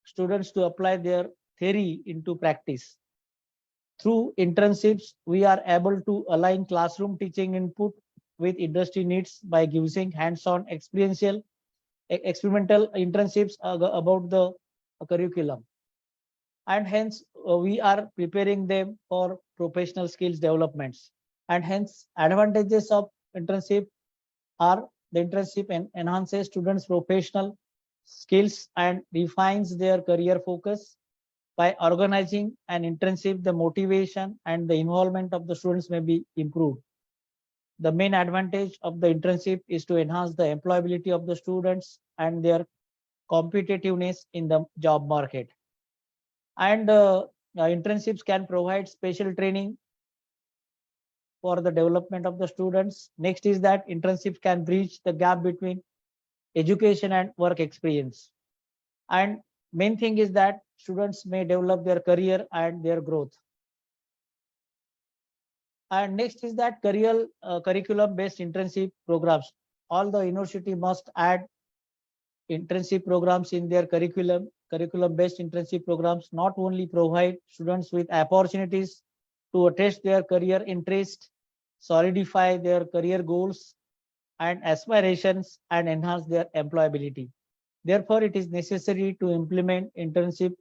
students to apply their theory into practice. Through internships, we are able to align classroom teaching input with industry needs by using hands-on experimental internships about the curriculum. And hence, we are preparing them for professional skills developments. And hence, advantages of internship are the internship enhances students' professional skills and refines their career focus. By organizing an internship, the motivation and the involvement of the students may be improved. The main advantage of the internship is to enhance the employability of the students and their competitiveness in the job market. And internships can provide special training for the development of the students. Next is that internships can bridge the gap between education and work experience. And main thing is that students may develop their career and their growth. And next is that curriculum based internship programs. All the university must add internship programs in their curriculum. Curriculum based internship programs not only provide students with opportunities to test their career interest, solidify their career goals and aspirations, and enhance their employability. Therefore, it is necessary to implement internship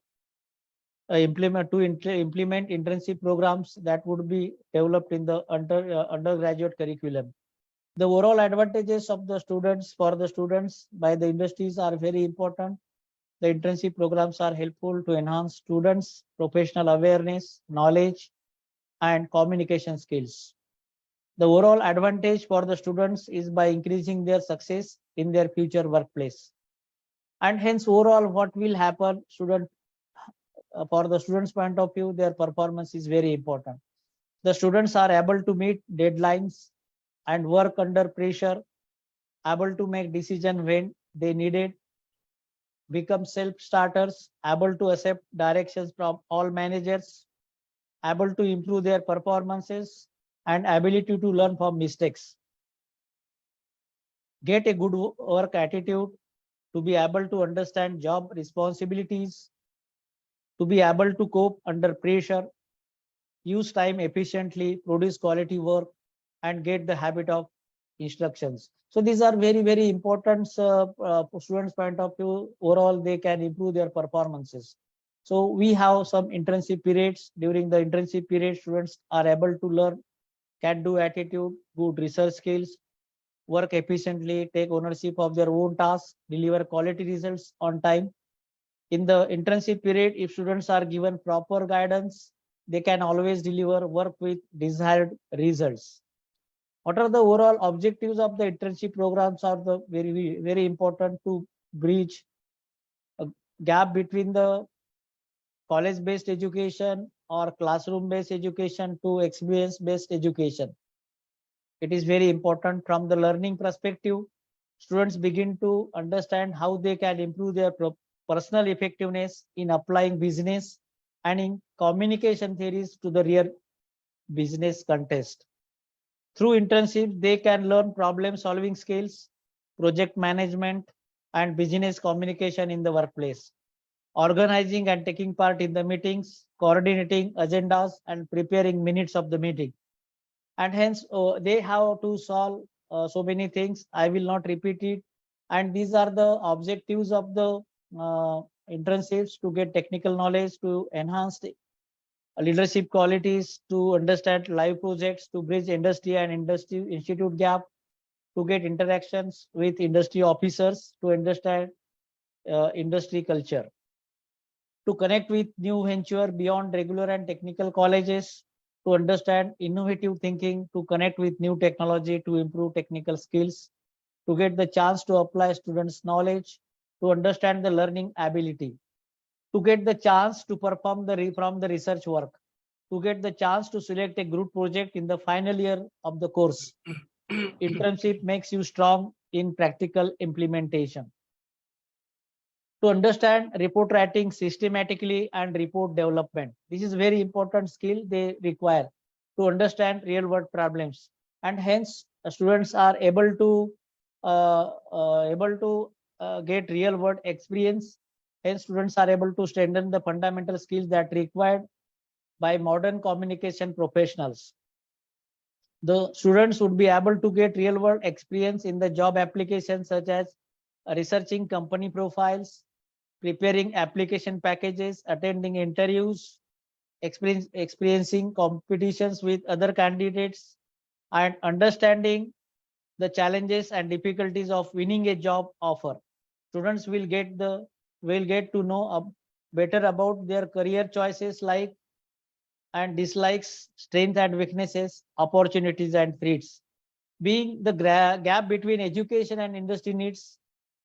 programs that would be developed in the undergraduate curriculum. The overall advantages of the students for the students by the industries are very important. The internship programs are helpful to enhance students' professional awareness, knowledge, and communication skills. The overall advantage for the students is by increasing their success in their future workplace. And hence, overall, what will happen, for the students' point of view, their performance is very important. The students are able to meet deadlines and work under pressure, able to make decisions when they needed, become self-starters, able to accept directions from all managers, able to improve their performances, and ability to learn from mistakes. Get a good work attitude, to be able to understand job responsibilities, to be able to cope under pressure, use time efficiently, produce quality work, and get the habit of instructions. So these are very, very important students' point of view. Overall, they can improve their performances. So we have some internship periods. During the internship period, students are able to learn can-do attitude, good research skills, work efficiently, take ownership of their own tasks, deliver quality results on time. In the internship period, if students are given proper guidance, they can always deliver work with desired results. What are the overall objectives of the internship programs are the very, very important to bridge a gap between the college-based education or classroom-based education to experience-based education. It is very important from the learning perspective. Students begin to understand how they can improve their personal effectiveness in applying business and in communication theories to the real business context. Through internships, they can learn problem solving skills, project management, and business communication in the workplace, organizing and taking part in the meetings, coordinating agendas, and preparing minutes of the meeting. And hence, they have to solve so many things. I will not repeat it. And these are the objectives of the internships: to get technical knowledge, to enhance the leadership qualities, to understand live projects, to bridge industry and industry institute gap, to get interactions with industry officers, to understand industry culture, to connect with new venture beyond regular and technical colleges, to understand innovative thinking, to connect with new technology, to improve technical skills, to get the chance to apply students' knowledge, to understand the learning ability, to get the chance to perform from the research work, to get the chance to select a group project in the final year of the course. Internship makes you strong in practical implementation. To understand report writing systematically and report development. This is very important skill they require to understand real world problems, and hence students are able to get real world experience. Hence students are able to strengthen the fundamental skills that required by modern communication professionals. The students would be able to get real world experience in the job applications, such as researching company profiles, preparing application packages, attending interviews, experiencing competitions with other candidates, and understanding the challenges and difficulties of winning a job offer. Students will get to know better about their career choices, like and dislikes, strengths and weaknesses, opportunities and threats. Being the gap between education and industry needs,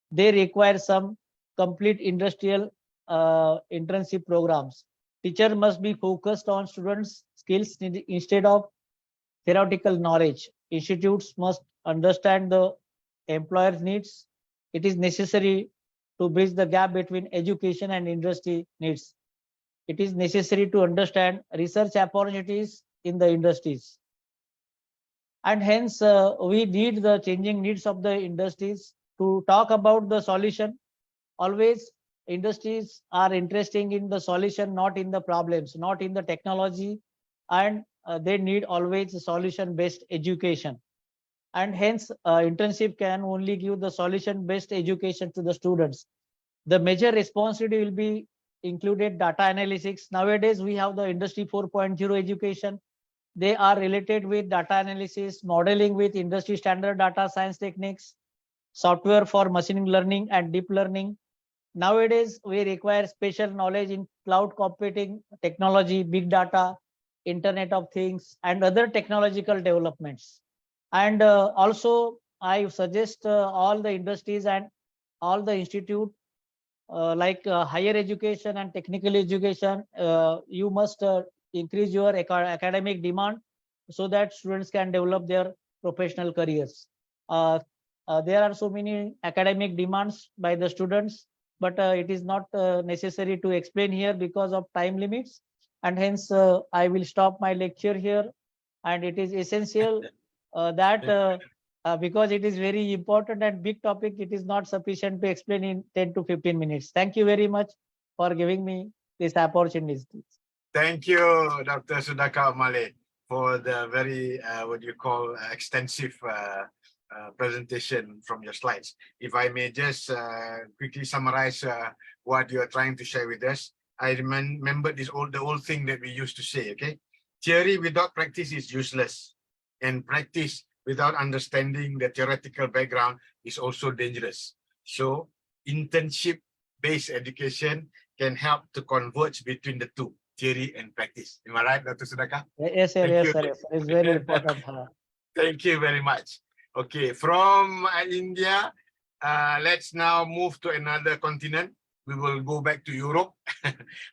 they require some complete industrial internship programs. Teacher must be focused on students' skills instead of theoretical knowledge. Institutes must understand the employer's needs. It is necessary to bridge the gap between education and industry needs. It is necessary to understand research opportunities in the industries. And hence, we need the changing needs of the industries. To talk about the solution, always industries are interested in the solution, not in the problems, not in the technology, and they need always solution based education. And hence, internship can only give the solution based education to the students. The major responsibility will be included data analytics. Nowadays we have the industry 4.0 education. They are related with data analysis, modeling with industry standard data science techniques, software for machine learning and deep learning. Nowadays, we require special knowledge in cloud computing technology, big data, Internet of Things, and other technological developments. And also, I suggest all the industries and all the institute, like higher education and technical education, you must increase your academic demand so that students can develop their professional careers. There are so many academic demands by the students, but it is not necessary to explain here because of time limits. And hence, I will stop my lecture here. And it is essential that because it is very important and big topic, it is not sufficient to explain in 10 to 15 minutes. Thank you very much for giving me this opportunity. Thank you, Dr. Sudhakar Male, for the very, extensive presentation from your slides. If I may just quickly summarize what you are trying to share with us. I remember the old thing that we used to say, okay? Theory without practice is useless, and practice without understanding the theoretical background is also dangerous. So internship-based education can help to converge between the two, theory and practice. Am I right, Dr. Sudhakar? Yes, sir. Yes, sir. Yes, sir. It's very important. Thank you very much. Okay, from India, let's now move to another continent. We will go back to Europe.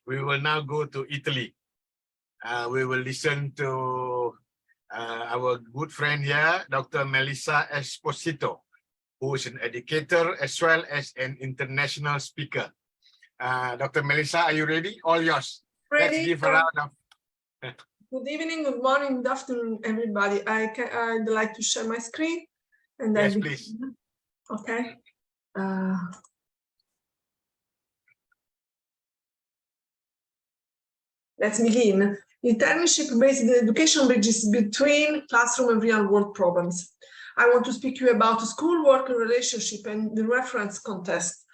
We will now go to Italy. We will listen to our good friend here, Dr. Melissa Esposito, who is an educator as well as an international speaker. Dr. Melissa, are you ready? All yours. Let's Ready? give a round of. Good evening, good morning, good afternoon, everybody. I'd like to share my screen. And then Yes, please. Okay. Let's begin. Internship-based education bridges between classroom and real-world problems. I want to speak to you about school-work relationship and the reference context.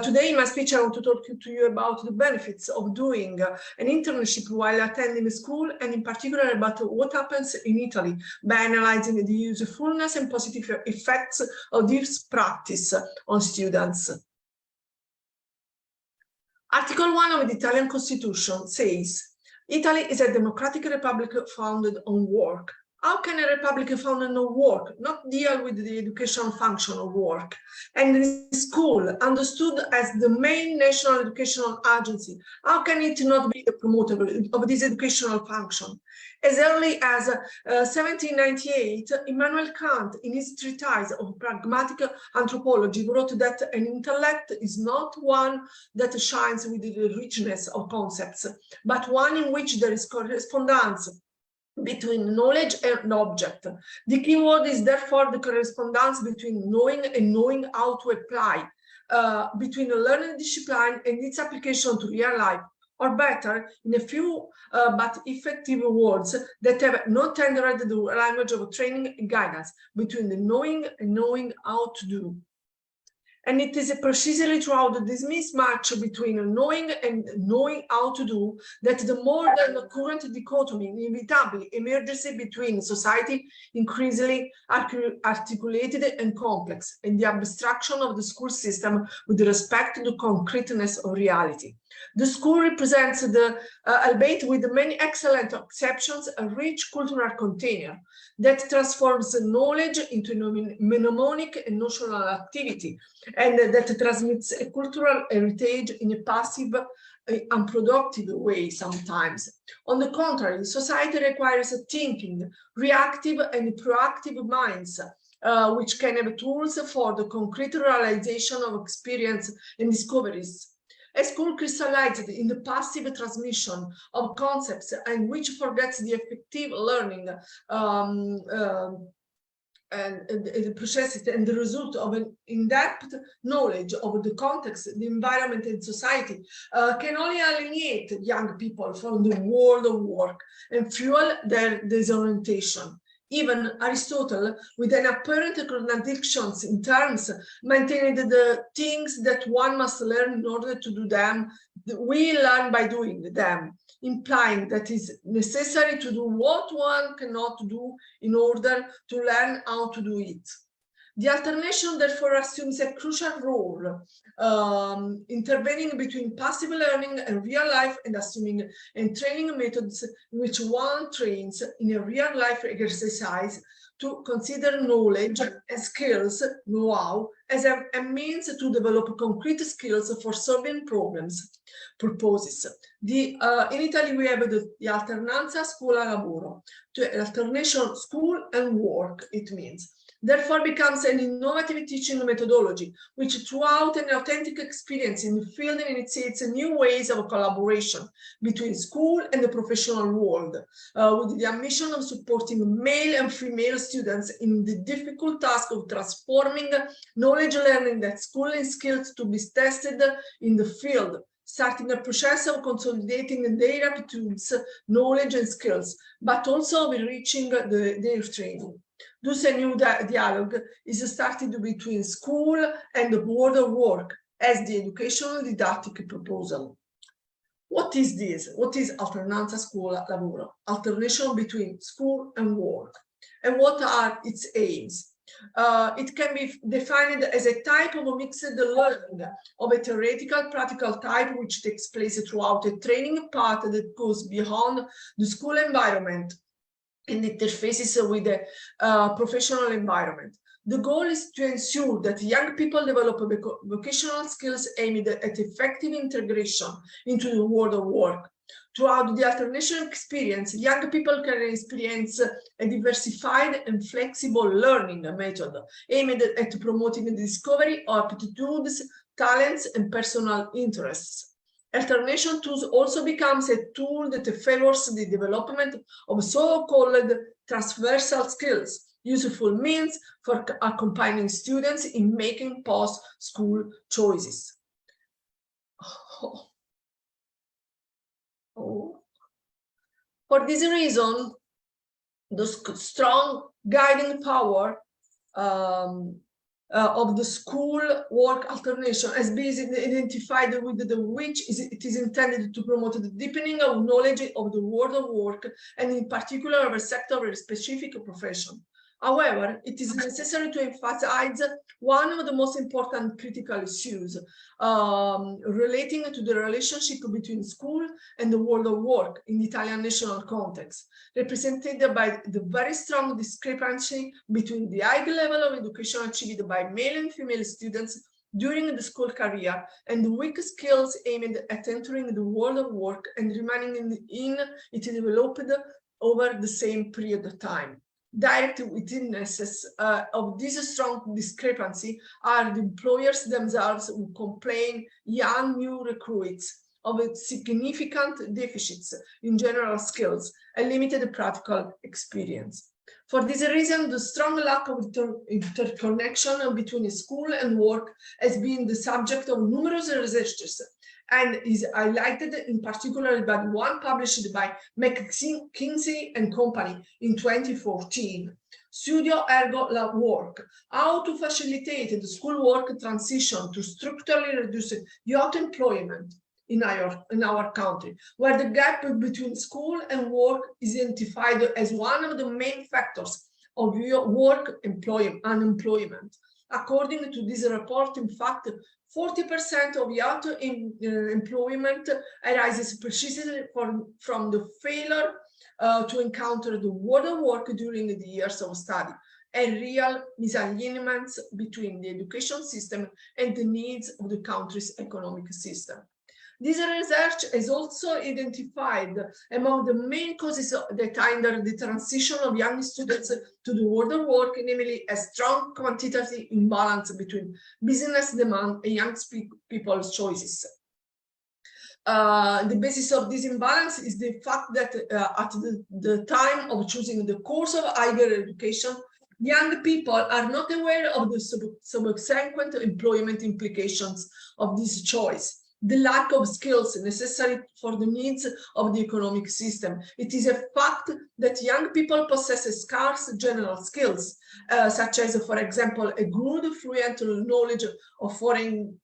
Today in my speech, I want to talk to you about the benefits of doing an internship while attending school, and in particular about what happens in Italy by analyzing the usefulness and positive effects of this practice on students. Article 1 of the Italian Constitution says, Italy is a democratic republic founded on work. How can a republic founded on work not deal with the educational function of work? And the school, understood as the main national educational agency, how can it not be the promoter of this educational function? As early as 1798, Immanuel Kant, in his treatise of pragmatic anthropology, wrote that an intellect is not one that shines with the richness of concepts, but one in which there is correspondence between knowledge and object. The key word is therefore the correspondence between knowing and knowing how to apply, between a learned discipline and its application to real life, or better, in a few but effective words that have not entered the language of training and guidance, between the knowing and knowing how to do. And it is precisely throughout this mismatch between knowing and knowing how to do that the more than the current dichotomy inevitably emerges between society increasingly articulated and complex, and the abstraction of the school system with respect to the concreteness of reality. The school represents the, albeit with many excellent exceptions, a rich cultural container that transforms knowledge into mnemonic and notional activity, and that transmits a cultural heritage in a passive, unproductive way sometimes. On the contrary, society requires thinking, reactive and proactive minds, which can have tools for the concrete realization of experience and discoveries. A school crystallized in the passive transmission of concepts and which forgets the effective learning and the process and the result of an in-depth knowledge of the context, the environment and society can only alienate young people from the world of work and fuel their disorientation. Even Aristotle, with an apparent contradictions in terms, maintained the things that one must learn in order to do them, we learn by doing them, implying that it is necessary to do what one cannot do in order to learn how to do it. The alternation therefore assumes a crucial role, intervening between passive learning and real life, and assuming and training methods in which one trains in a real life exercise to consider knowledge and skills, know-how, as a means to develop concrete skills for solving purposes. In Italy, we have the alternanza scuola-lavoro, alternation school and work, it means. Therefore becomes an innovative teaching methodology, which throughout an authentic experience in the field initiates new ways of collaboration between school and the professional world, with the ambition of supporting male and female students in the difficult task of transforming knowledge learning that schooling skills to be tested in the field, starting a process of consolidating their aptitudes, knowledge and skills, but also of enriching their training. Thus, a new dialogue is started between school and the world of work as the educational didactic proposal. What is this? What is alternanza scuola-lavoro? Alternation between school and work. And what are its aims? It can be defined as a type of mixed learning of a theoretical practical type which takes place throughout a training path that goes beyond the school environment and interfaces with the professional environment. The goal is to ensure that young people develop vocational skills aimed at effective integration into the world of work. Throughout the alternation experience, young people can experience a diversified and flexible learning method aimed at promoting the discovery of aptitudes, talents, and personal interests. Alternation tools also becomes a tool that favors the development of so-called transversal skills, useful means for accompanying students in making post-school choices. For this reason, the strong guiding power of the school work alternation has been identified with which it is intended to promote the deepening of knowledge of the world of work, and in particular of a sector or a specific profession. However, it is necessary to emphasize one of the most important critical issues relating to the relationship between school and the world of work in the Italian national context, represented by the very strong discrepancy between the high level of education achieved by male and female students during the school career and the weak skills aimed at entering the world of work and remaining in it developed over the same period of time. Direct witnesses of this strong discrepancy are the employers themselves, who complain young new recruits of significant deficits in general skills and limited practical experience. For this reason, the strong lack of interconnection between school and work has been the subject of numerous researches and is highlighted in particular by one published by McKinsey and Company in 2014, Studio Ergo La Work, how to facilitate the school work transition to structurally reduce youth employment in our country, where the gap between school and work is identified as one of the main factors of work unemployment. According to this report, in fact, 40% of youth employment arises precisely from the failure to encounter the world of work during the years of study, and real misalignments between the education system and the needs of the country's economic system. This research has also identified among the main causes that hinder the transition of young students to the world of work, namely a strong quantitative imbalance between business demand and young people's choices. The basis of this imbalance is the fact that at the time of choosing the course of higher education, young people are not aware of the subsequent employment implications of this choice. The lack of skills necessary for the needs of the economic system. It is a fact that young people possess scarce general skills, such as, for example, a good fluent knowledge of foreign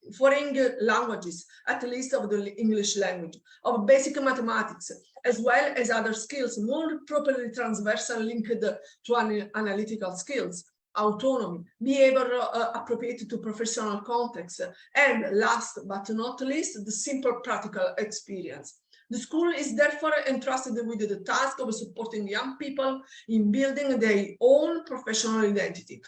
languages, at least of the English language, of basic mathematics, as well as other skills more properly transversal linked to analytical skills, autonomy, behavior appropriate to professional context, and last but not least, the simple practical experience. The school is therefore entrusted with the task of supporting young people in building their own professional identity,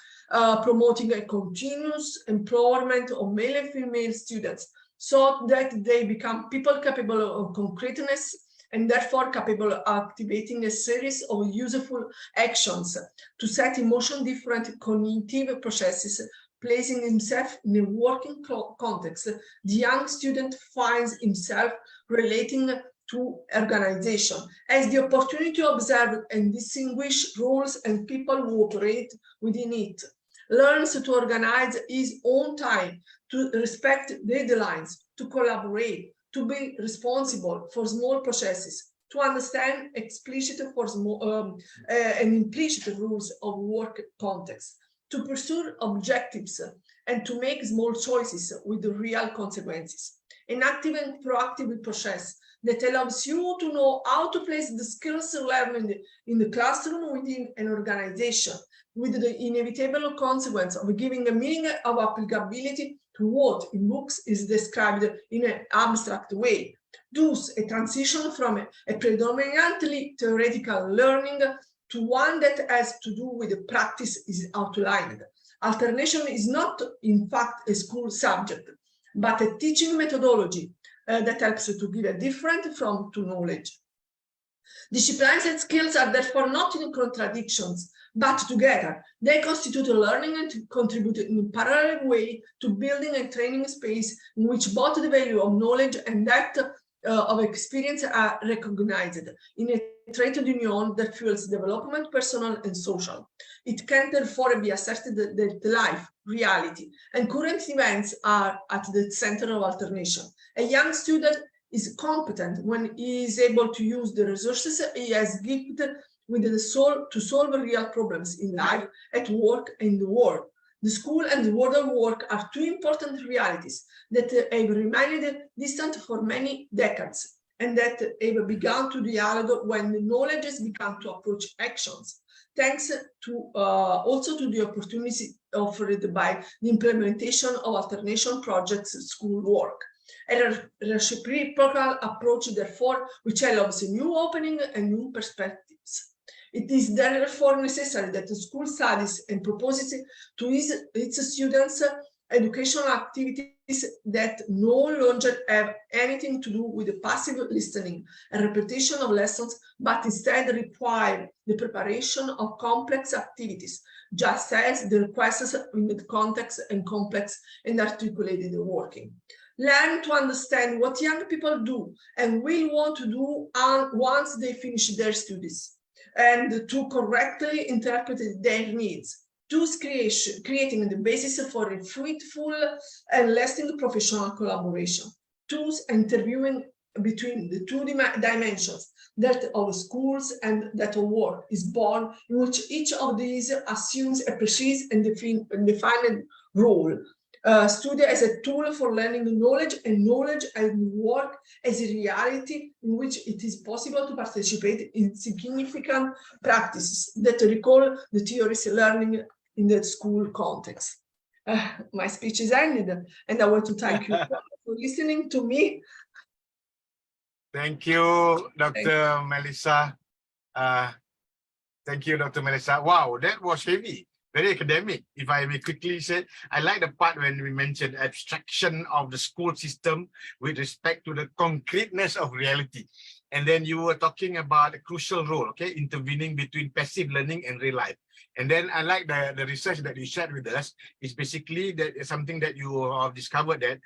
promoting a continuous empowerment of male and female students so that they become people capable of concreteness and therefore capable of activating a series of useful actions to set in motion different cognitive processes, placing himself in a working context. The young student finds himself relating to organization, has the opportunity to observe and distinguish rules and people who operate within it, learns to organize his own time, to respect deadlines, to collaborate, to be responsible for small processes, to understand explicit and implicit rules of work context, to pursue objectives, and to make small choices with real consequences. An active and proactive process that allows you to know how to place the skills learned in the classroom within an organization, with the inevitable consequence of giving a meaning of applicability to what in books is described in an abstract way. Thus, a transition from a predominantly theoretical learning to one that has to do with the practice is outlined. Alternation is not, in fact, a school subject, but a teaching methodology that helps to give a different from to knowledge. Disciplines and skills are therefore not in contradictions, but together they constitute a learning and contribute in a parallel way to building a training space in which both the value of knowledge and depth of experience are recognized in a trade union that fuels development, personal and social. It can therefore be asserted that life, reality, and current events are at the center of alternation. A young student is competent when he is able to use the resources he has gifted with the soul to solve real problems in life, at work, and in the world. The school and the world of work are two important realities that have remained distant for many decades and that have begun to dialogue when the knowledge has begun to approach actions, thanks to also to the opportunity offered by the implementation of alternation projects school work. A reciprocal approach, therefore, which allows a new opening and new perspectives. It is therefore necessary that the school studies and proposes to its students educational activities that no longer have anything to do with the passive listening and repetition of lessons, but instead require the preparation of complex activities, just as the requests in the context and complex and articulated working. Learn to understand what young people do and will want to do once they finish their studies, and to correctly interpret their needs, thus creating the basis for a fruitful and lasting professional collaboration. Thus, interviewing between the two dimensions, that of schools and that of work, is born, in which each of these assumes a precise and defined role. Study as a tool for learning knowledge, and knowledge and work as a reality in which it is possible to participate in significant practices that recall the theories learning in the school context. My speech is ended, and I want to thank you for listening to me. Thank you, Dr. Melissa. Thank you, Dr. Melissa. Wow, that was heavy. Very academic, if I may quickly say. I like the part when we mentioned abstraction of the school system with respect to the concreteness of reality. And then you were talking about a crucial role, okay, intervening between passive learning and real life. And then I like the research that you shared with us. Is basically that is something that you have discovered, that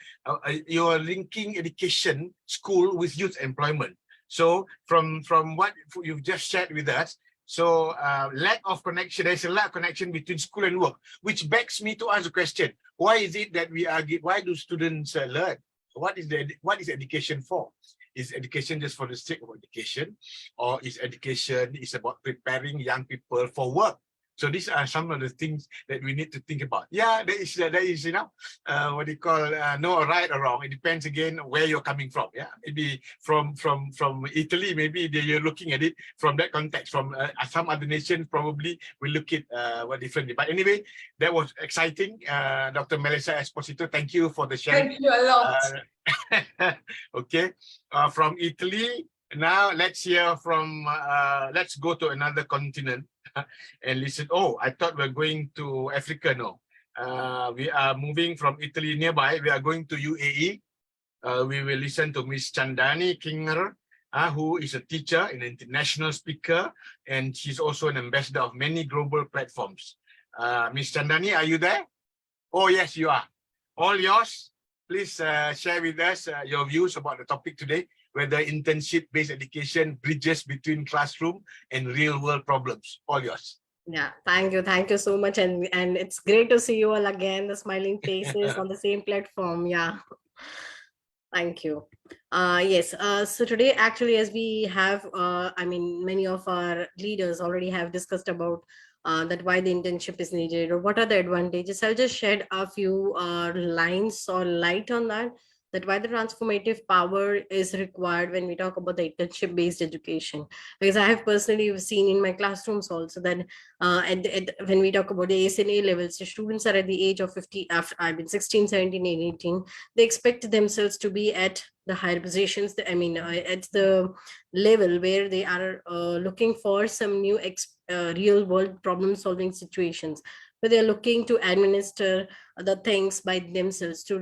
you are linking education, school with youth employment. So from what you've just shared with us, so lack of connection, there's a lack of connection between school and work, which begs me to ask a question. Why is it that why do students learn? What is education for? Is education just for the sake of education, or is education about preparing young people for work? So these are some of the things that we need to think about. Yeah, there is you know, what do you call, no right or wrong. It depends again where you're coming from. Yeah, maybe from Italy, maybe you're looking at it from that context. From some other nations, probably we look at what differently. But anyway, that was exciting. Dr. Melissa Esposito, thank you for the sharing. Thank you a lot. Okay, from Italy. Now let's hear from, let's go to another continent and listen. Oh, I thought we're going to Africa now. We are moving from Italy nearby. We are going to UAE. We will listen to Miss Chandani Kinger, who is a teacher and international speaker, and she's also an ambassador of many global platforms. Miss Chandani, are you there? Oh, yes, you are. All yours. Please share with us your views about the topic today, whether internship-based education bridges between classroom and real-world problems. All yours. Yeah, thank you so much, and it's great to see you all again, the smiling faces on the same platform. Yeah, thank you. Yes, so today actually, as we have, I mean, many of our leaders already have discussed about that why the internship is needed or what are the advantages. I'll just shed a few lines or light on that why the transformative power is required when we talk about the internship based education, because I have personally seen in my classrooms also that when we talk about the ASNA levels, the students are at the age of 50, after 16, 17 and 18, they expect themselves to be at the higher positions. I mean, at the level where they are looking for some new real world problem solving situations, where they're looking to administer the things by themselves to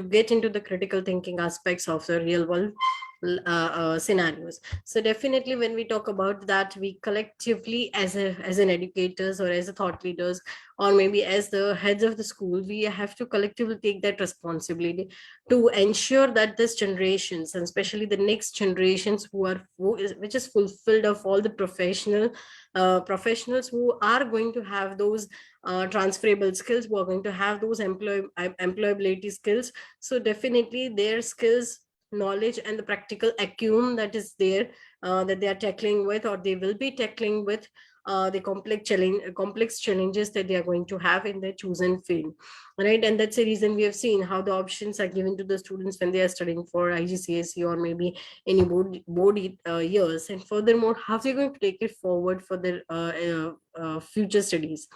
get into the critical thinking aspects of the real world scenarios. So definitely when we talk about that, we collectively as an educators or as a thought leaders, or maybe as the heads of the school, we have to collectively take that responsibility to ensure that this generations, and especially the next generations which is fulfilled of all the professionals who are going to have those transferable skills, who are going to have those employability skills. So definitely their skills, knowledge, and the practical acumen that is there, that they are tackling with, or they will be tackling with, the complex challenges that they are going to have in their chosen field, right? And that's the reason we have seen how the options are given to the students when they are studying for IGCSE or maybe any board years, and furthermore how they're going to take it forward for their future studies.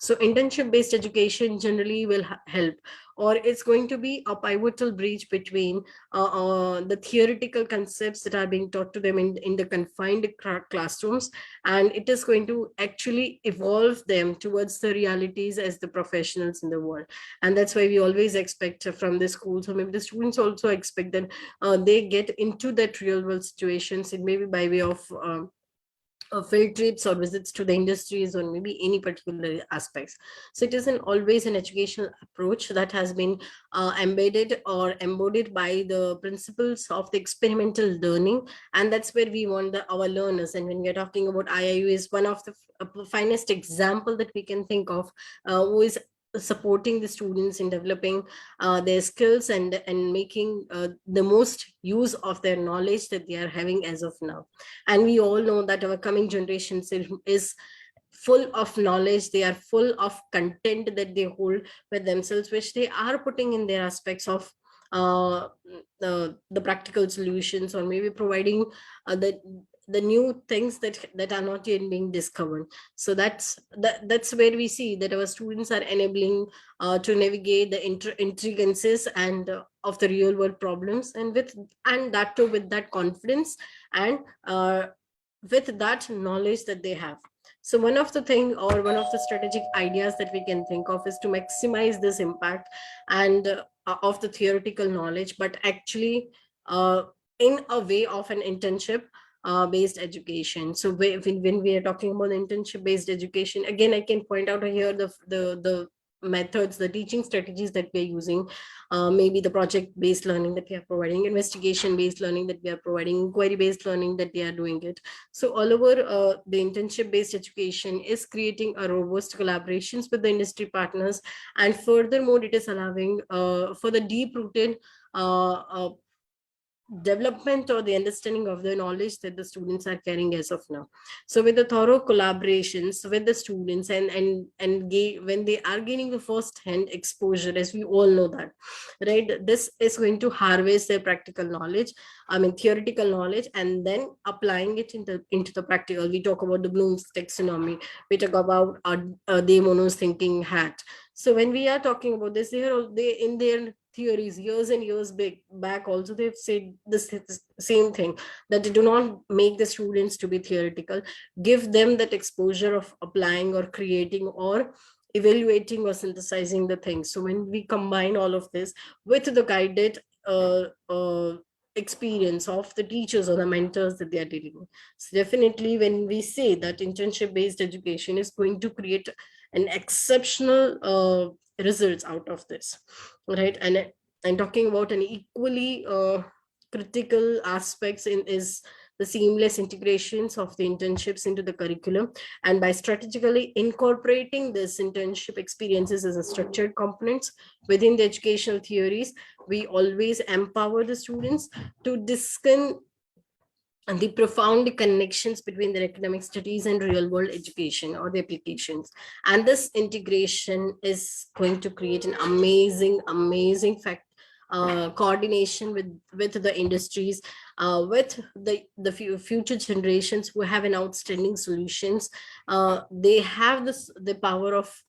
So internship based education generally will help, or it's going to be a pivotal bridge between the theoretical concepts that are being taught to them in the confined classrooms, and it is going to actually evolve them towards the realities as the professionals in the world. And that's why we always expect from the schools, or maybe the students also expect that they get into that real world situations, it may be by way of field trips or visits to the industries, or maybe any particular aspects. So it isn't always an educational approach that has been embedded or embodied by the principles of the experimental learning, and that's where we want our learners. And when we are talking about IIU is one of the finest example that we can think of, who is supporting the students in developing their skills and making the most use of their knowledge that they are having as of now. And we all know that our coming generation is full of knowledge, they are full of content that they hold with themselves, which they are putting in their aspects of the practical solutions, or maybe providing the new things that are not yet being discovered. So that's where we see that our students are enabling to navigate the intricacies and of the real world problems, and that too with that confidence, and with that knowledge that they have. So one of the thing, or one of the strategic ideas that we can think of, is to maximize this impact and of the theoretical knowledge, but actually in a way of an internship based education. So when we are talking about internship based education, again I can point out here the methods, the teaching strategies that we're using, maybe the project based learning that we are providing, investigation based learning that we are providing, inquiry based learning that we are doing it. So all over the internship based education is creating a robust collaborations with the industry partners, and furthermore it is allowing for the deep rooted development or the understanding of the knowledge that the students are carrying as of now. So with the thorough collaborations with the students and when they are gaining the first hand exposure, as we all know that, right, this is going to harvest their practical knowledge, I mean theoretical knowledge, and then applying it into the practical. We talk about the Bloom's taxonomy, we talk about Day1's thinking hat. So when we are talking about this, they in their theories years and years back also, they've said this same thing, that they do not make the students to be theoretical, give them that exposure of applying or creating or evaluating or synthesizing the things. So when we combine all of this with the guided experience of the teachers or the mentors that they are dealing with, so definitely when we say that internship based education is going to create an exceptional results out of this, right? And talking about an equally critical aspects is the seamless integrations of the internships into the curriculum. And by strategically incorporating this internship experiences as a structured components within the educational theories, we always empower the students to discern and the profound connections between their academic studies and real world education or the applications. And this integration is going to create an amazing coordination with the industries, with the future generations who have an outstanding solutions. They have the power of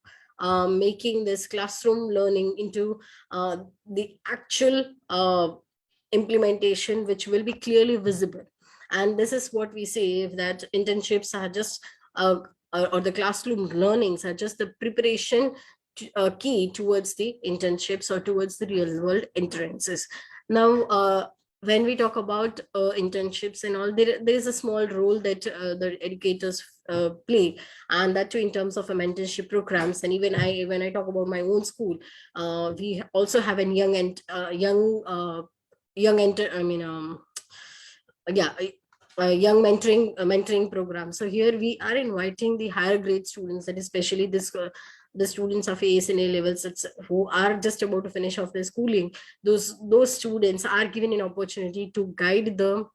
making this classroom learning into the actual implementation, which will be clearly visible. And this is what we say, if that internships are just or the classroom learnings are just the preparation key towards the internships or towards the real world entrances. Now when we talk about internships and all, there is a small role that the educators play, and that too in terms of a mentorship programs. And even when I talk about my own school, we also have a young enter I mean yeah a young mentoring program. So here we are inviting the higher grade students, and especially the students of AS and A levels who are just about to finish off their schooling. Those students are given an opportunity to guide the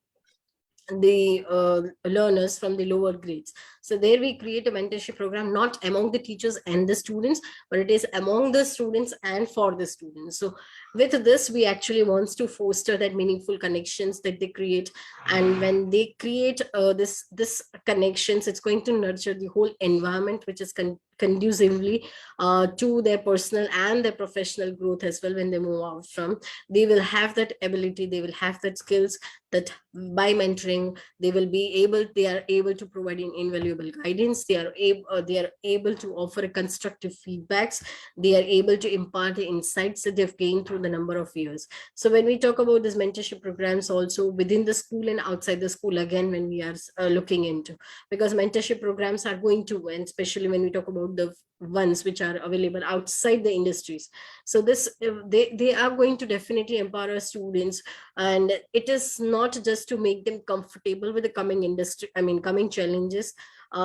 learners from the lower grades. So there we create a mentorship program, not among the teachers and the students, but it is among the students and for the students. So with this, we actually wants to foster that meaningful connections that they create. And when they create this connections, it's going to nurture the whole environment, which is conducively to their personal and their professional growth as well. When they move out from, they will have that ability, they will have that skills, that by mentoring they are able to provide invaluable guidance. They are able to offer constructive feedbacks. They are able to impart the insights that they've gained through the number of years. So when we talk about this mentorship programs also within the school and outside the school, again, when we are looking into, because mentorship programs are going to, and especially when we talk about the ones which are available outside the industries, so this they are going to definitely empower students. And it is not just to make them comfortable with the coming challenges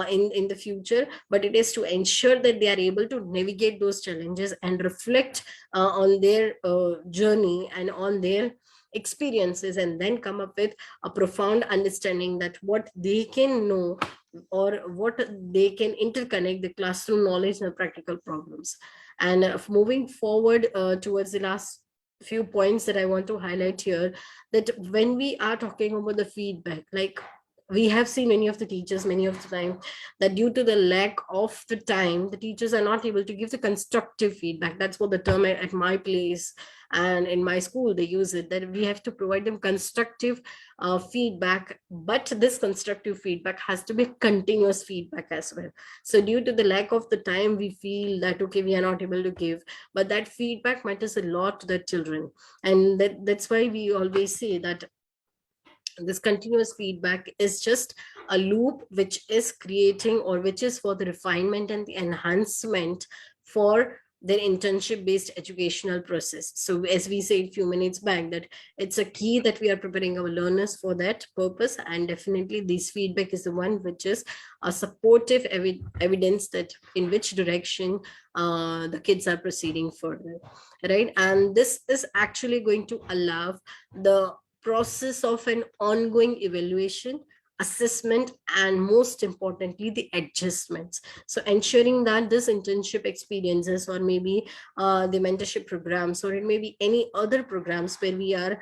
in the future, but it is to ensure that they are able to navigate those challenges and reflect on their journey and on their experiences, and then come up with a profound understanding that what they can know or what they can interconnect the classroom knowledge and practical problems. And moving forward towards the last few points that I want to highlight here, that when we are talking about the feedback, like we have seen many of the teachers many of the time that due to the lack of the time, the teachers are not able to give the constructive feedback. That's what the term at my place and in my school they use it, that we have to provide them constructive feedback, but this constructive feedback has to be continuous feedback as well. So due to the lack of the time, we feel that okay, we are not able to give, but that feedback matters a lot to the children. And that's why we always say that this continuous feedback is just a loop which is creating, or which is for the refinement and the enhancement for their internship based educational process. So as we said a few minutes back, that it's a key that we are preparing our learners for that purpose. And definitely this feedback is the one which is a supportive evidence that in which direction the kids are proceeding further, right? And this is actually going to allow the process of an ongoing evaluation, assessment, and most importantly, the adjustments. So ensuring that this internship experiences, or maybe the mentorship programs, or it may be any other programs where we are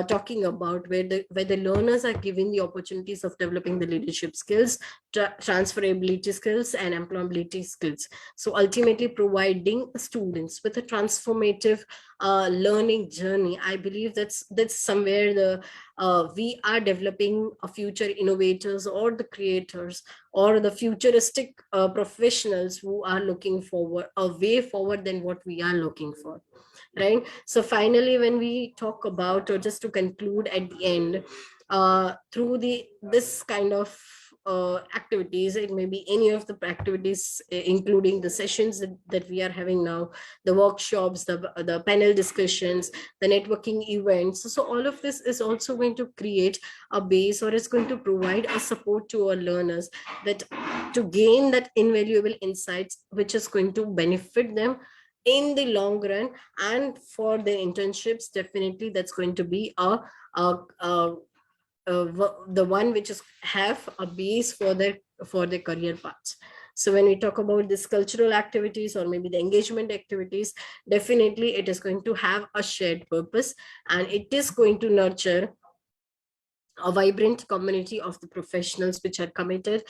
talking about, where the learners are given the opportunities of developing the leadership skills, transferability skills, and employability skills. So ultimately providing students with a transformative learning journey. I believe that's somewhere we are developing a future innovators, or the creators, or the futuristic professionals who are looking forward, a way forward than what we are looking for, right? So finally, when we talk about, or just to conclude at the end, through this kind of activities, it may be any of the activities, including the sessions that we are having now, the workshops, the panel discussions, the networking events. So all of this is also going to create a base, or it's going to provide a support to our learners, that to gain that invaluable insights, which is going to benefit them in the long run. And for the internships, definitely that's going to be the one which is have a base for their career paths. So when we talk about these cultural activities, or maybe the engagement activities, definitely it is going to have a shared purpose, and it is going to nurture a vibrant community of the professionals which are committed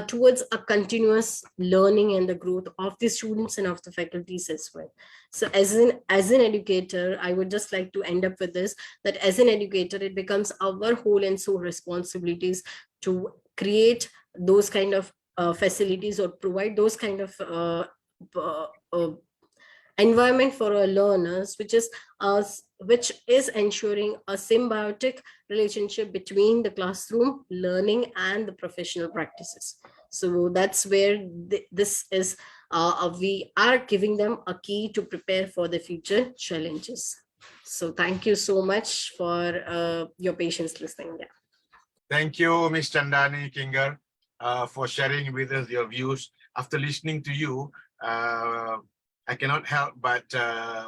towards a continuous learning and the growth of the students and of the faculties as well. So as an educator, I would just like to end up with this, that as an educator, it becomes our whole and soul responsibilities to create those kind of facilities, or provide those kind of environment for our learners, which is ensuring a symbiotic relationship between the classroom learning and the professional practices. So that's where this is, we are giving them a key to prepare for the future challenges. So thank you so much for your patience listening. Yeah. Thank you, Ms. Chandani Kinger, for sharing with us your views. After listening to you, I cannot help but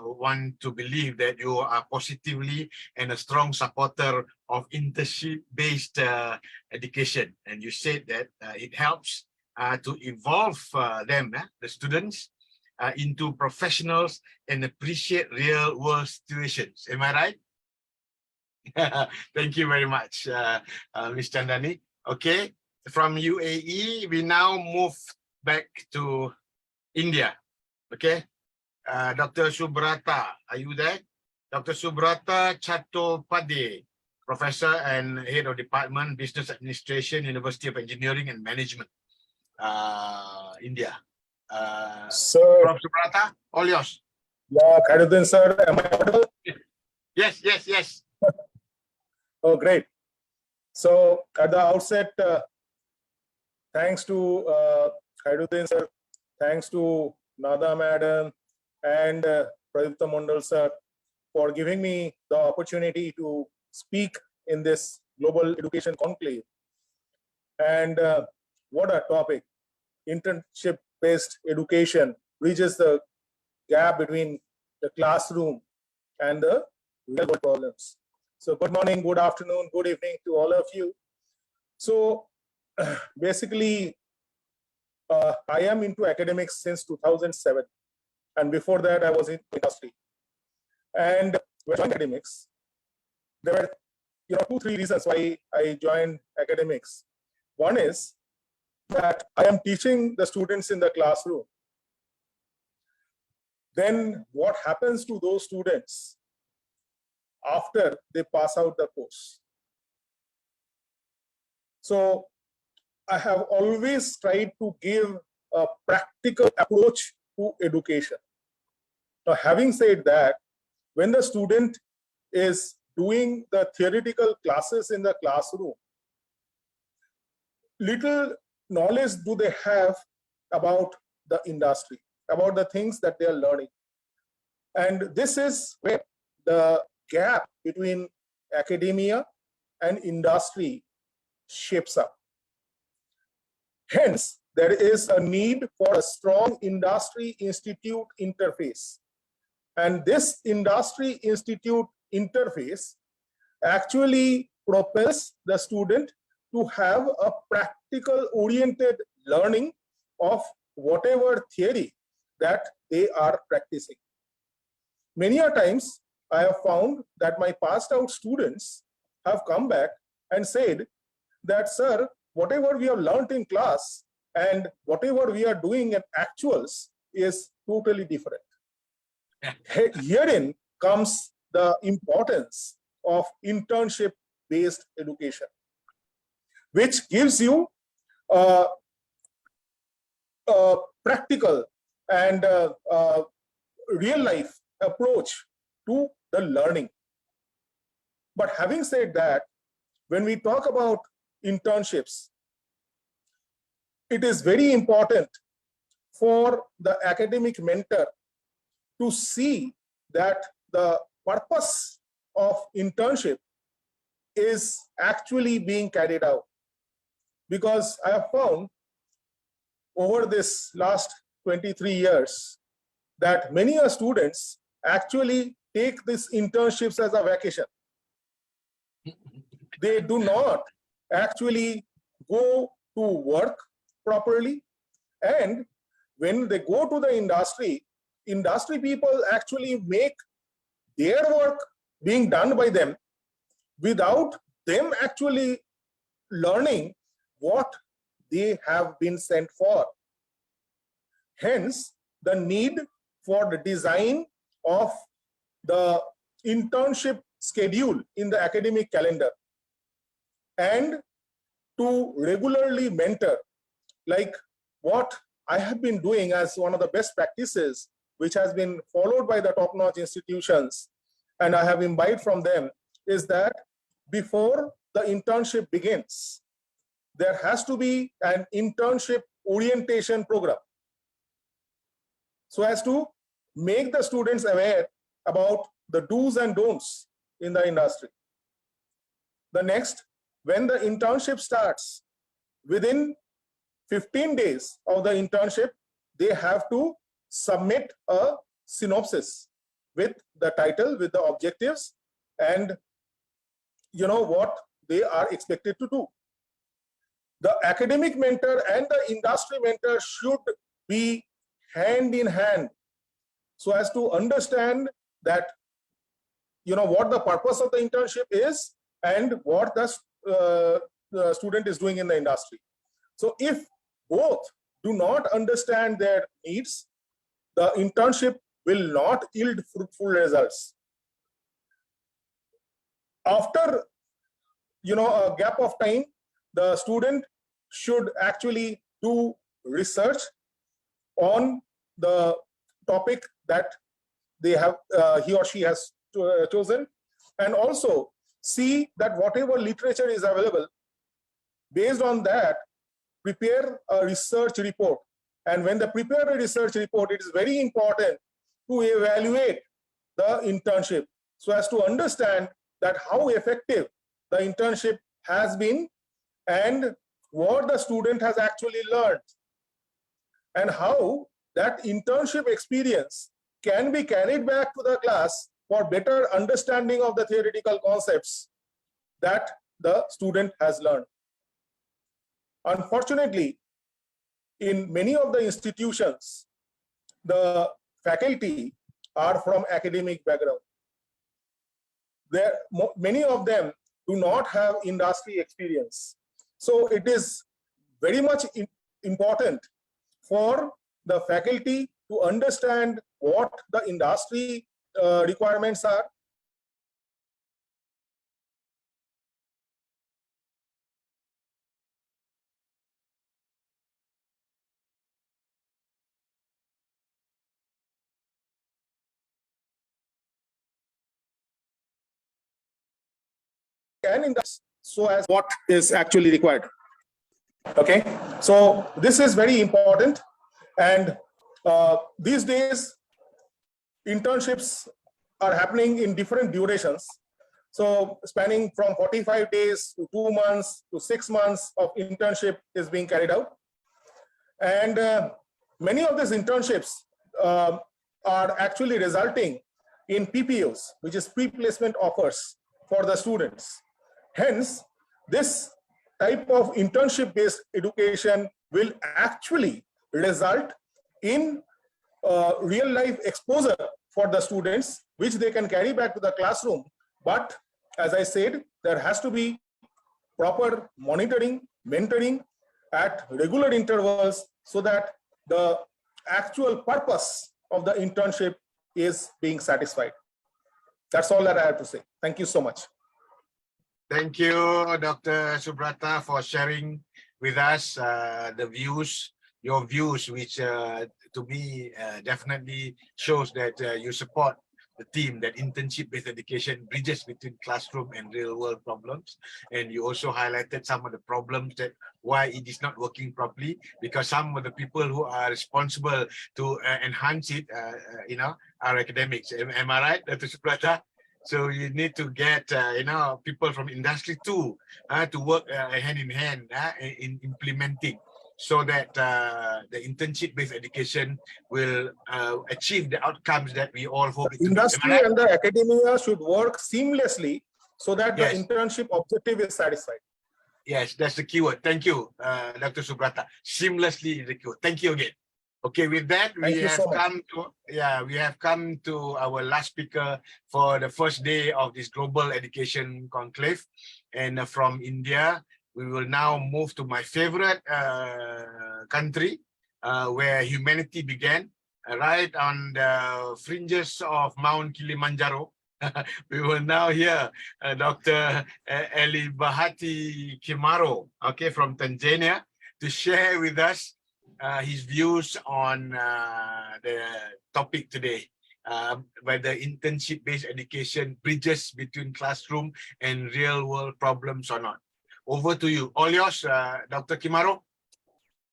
want to believe that you are positively and a strong supporter of internship-based education. And you said that it helps to evolve them, the students, into professionals and appreciate real-world situations. Am I right? Thank you very much, Ms. Chandani. Okay, from UAE, we now move back to India. Okay, Dr. Subrata, are you there? Dr. Subrata Chattopadhyay, Professor and Head of Department, Business Administration, University of Engineering and Management, India. Sir, Prof. Subrata, all yours. yeah, Khairuddin sir, am I audible? Yes, yes, yes. Oh, great. So at the outset, thanks to Khairuddin sir, thanks to Nada madam and Pradipta Mondal sir for giving me the opportunity to speak in this global education conclave. And what a topic. Internship-based education bridges the gap between the classroom and the real world problems. So good morning, good afternoon, good evening to all of you. So basically, I am into academics since 2007. And before that, I was in industry. And when I joined academics, there were 2-3 reasons why I joined academics. One is that I am teaching the students in the classroom. Then what happens to those students after they pass out the course? So I have always tried to give a practical approach to education. Now, having said that, when the student is doing the theoretical classes in the classroom, little knowledge do they have about the industry, about the things that they are learning. And this is where the gap between academia and industry shapes up. Hence, there is a need for a strong industry institute interface. And this industry institute interface actually propels the student to have a practical oriented learning of whatever theory that they are practicing. Many a times, I have found that my passed out students have come back and said that, sir, whatever we have learned in class and whatever we are doing in actuals is totally different. Herein comes the importance of internship-based education, which gives you a practical and real-life approach to the learning. But having said that, when we talk about internships, it is very important for the academic mentor to see that the purpose of internship is actually being carried out. Because I have found over this last 23 years that many students actually take these internships as a vacation. They do not actually go to work properly. And when they go to the industry people actually make their work being done by them without them actually learning what they have been sent for. Hence, the need for the design of the internship schedule in the academic calendar and to regularly mentor, like what I have been doing as one of the best practices which has been followed by the top-notch institutions, and I have imbibed from them, is that before the internship begins, there has to be an internship orientation program, so as to make the students aware about the do's and don'ts in the industry. The next, when the internship starts, within 15 days of the internship, they have to submit a synopsis with the title, with the objectives, and what they are expected to do. The academic mentor and the industry mentor should be hand in hand, so as to understand that what the purpose of the internship is and what the student is doing in the industry. So if both do not understand their needs, the internship will not yield fruitful results. After a gap of time, the student should actually do research on the topic that they have he or she has chosen, and also see that whatever literature is available, based on that, prepare a research report. And when they prepare a research report, it is very important to evaluate the internship, so as to understand that how effective the internship has been and what the student has actually learned, and how that internship experience can be carried back to the class for better understanding of the theoretical concepts that the student has learned. Unfortunately, in many of the institutions, the faculty are from academic background. Many of them do not have industry experience. So it is very much important for the faculty to understand what the industry requirements are, so as what is actually required. Okay, so this is very important, and these days internships are happening in different durations, so spanning from 45 days to 2 months to 6 months of internship is being carried out, and many of these internships are actually resulting in PPOs, which is pre-placement offers for the students. Hence, this type of internship-based education will actually result in real-life exposure for the students, which they can carry back to the classroom. But as I said, there has to be proper monitoring, mentoring at regular intervals, so that the actual purpose of the internship is being satisfied. That's all that I have to say. Thank you so much. Thank you, Dr. Subrata, for sharing with us your views, which to me definitely shows that you support the team that internship-based education bridges between classroom and real-world problems. And you also highlighted some of the problems that why it is not working properly, because some of the people who are responsible to enhance it, are academics. Am I right, Dr. Subrata? So you need to get people from industry too to work hand in hand in implementing, so that the internship-based education will achieve the outcomes that we all hope it to be. Industry and the academia should work seamlessly, so that the internship objective is satisfied. Yes, that's the keyword. Thank you, Dr. Subrata. Seamlessly is the keyword. Thank you again. Okay, with that, we have come to our last speaker for the first day of this global education conclave, and from India. We will now move to my favorite country, where humanity began, right on the fringes of Mount Kilimanjaro. We will now hear Dr. Eli Bahati Kimaro, okay, from Tanzania, to share with us his views on the topic today, whether internship-based education bridges between classroom and real-world problems or not. Over to you. All yours, Dr. Kimaro.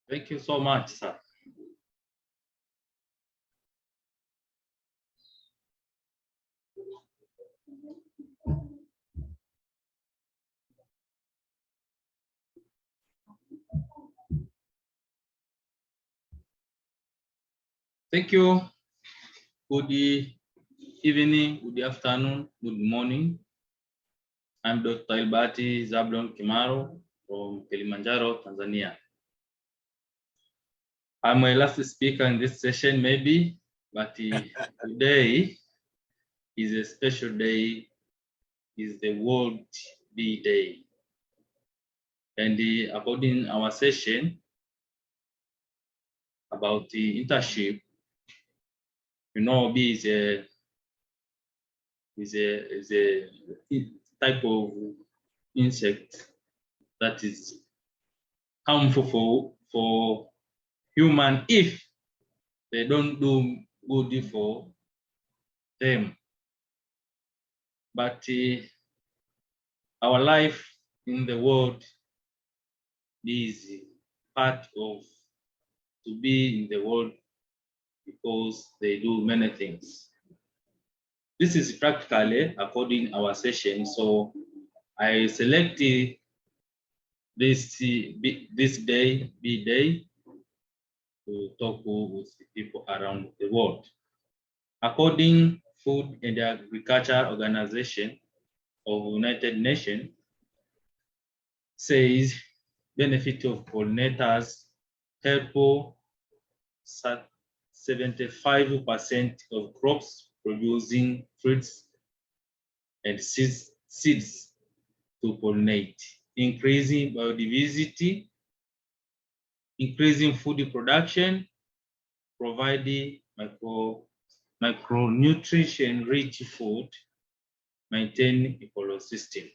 Thank you so much, sir. Thank you. Good evening, good afternoon, good morning. I'm Dr. Ilbati Zablon Kimaro from Kilimanjaro, Tanzania. I'm my last speaker in this session, maybe, but today is a special day, is the World Bee Day. And according our session about the internship, you know, bee is a type of insect that is harmful for human if they don't do good for them. But our life in the world is part of to be in the world because they do many things. This is practically according our session. So I selected this day, B-Day, to talk with people around the world. According Food and Agriculture Organization of United Nations says benefit of pollinators help 75% of crops producing fruits and seeds to pollinate, increasing biodiversity, increasing food production, providing micronutrient-rich food, maintaining ecosystem.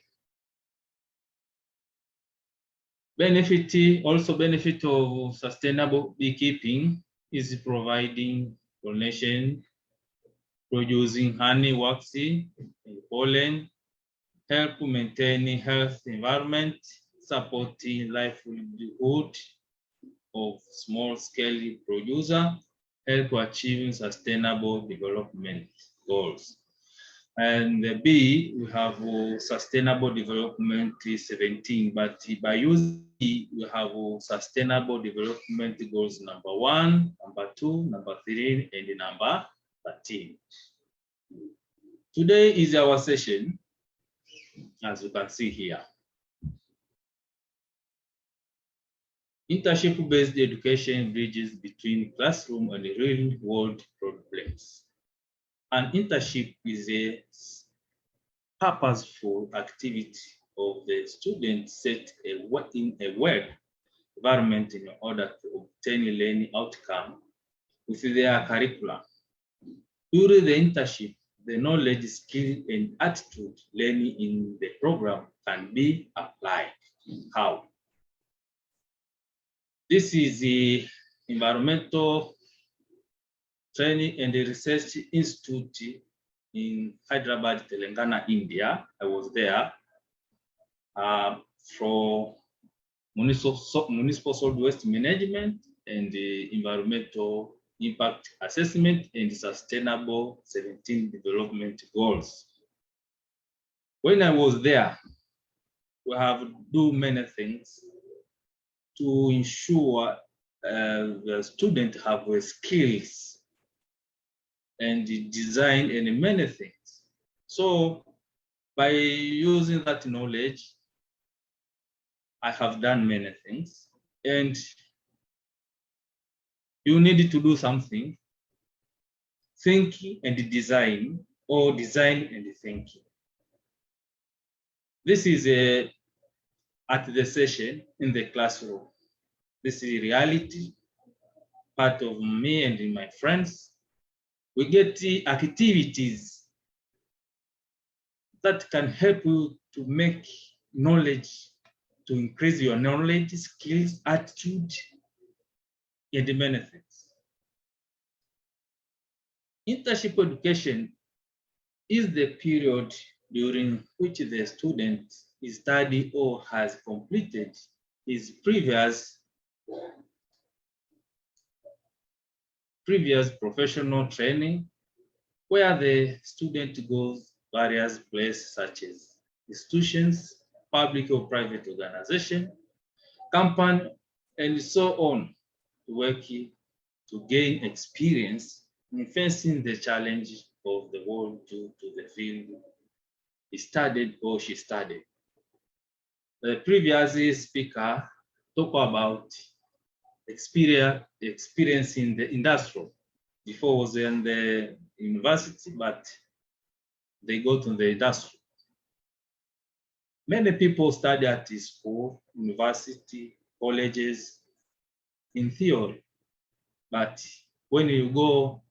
Benefit of sustainable beekeeping is providing pollination, producing honey, wax, and pollen, help maintaining health environment, supporting livelihood of small-scale producer, help achieving sustainable development goals. And the B, we have Sustainable Development 17, but by using B, we have Sustainable Development Goals number 1, number 2, number 3, and number 13. Today is our session, as you can see here. Internship-based education bridges between classroom and real-world problems. An internship is a purposeful activity of the student set in a work environment in order to obtain learning outcome with their curriculum. During the internship, the knowledge, skill, and attitude learning in the program can be applied. How? This is the Environmental Training and Research Institute in Hyderabad, Telangana, India. I was there for municipal solid waste management and the environmental impact assessment and sustainable 17 development goals. When I was there, we have to do many things to ensure the student have skills and design and many things. So by using that knowledge, I have done many things, and you need to do something, thinking and design, or design and thinking. This is at the session in the classroom. This is reality, part of me and my friends. We get activities that can help you to make knowledge, to increase your knowledge, skills, attitude, and many things. Internship education is the period during which the student is study or has completed his previous professional training, where the student goes various places such as institutions, public or private organization, company, and so on, to work to gain experience in facing the challenge of the world due to the field he studied or she studied. The previous speaker talked about experience in the industrial. Before was in the university, but they go to the industry. Many people study at school, university, colleges in theory, but when you go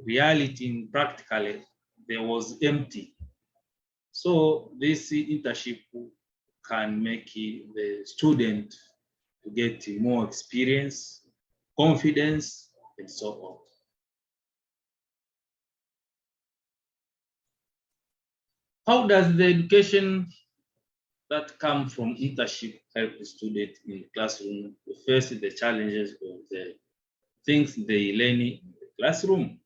reality in practically, there was empty. So this internship can make the student to get more experience, confidence, and so on. How does the education that come from internship help the student in the classroom to face the challenges of the things they learn in the classroom?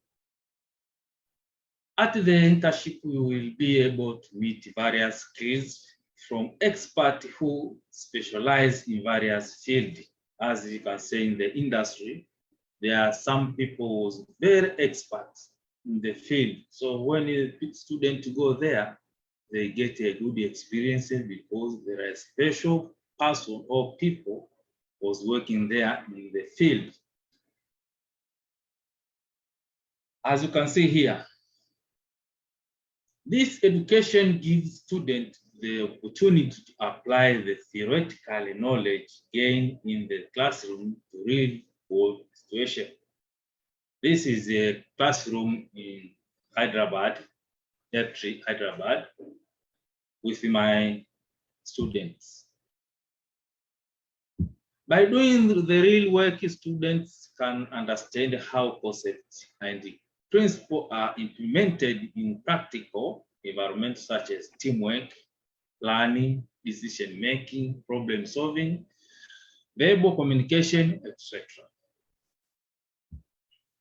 At the internship, we will be able to meet various skills from experts who specialize in various fields. As you can say in the industry, there are some people who's very experts in the field. So when a student go there, they get a good experience because there are special person or people was working there in the field. As you can see here, this education gives students the opportunity to apply the theoretical knowledge gained in the classroom to real world situation. This is a classroom in Hyderabad, Hyderabad, with my students. By doing the real work, students can understand how concepts and principles are implemented in practical environments such as teamwork, planning, decision-making, problem solving, verbal communication, etc.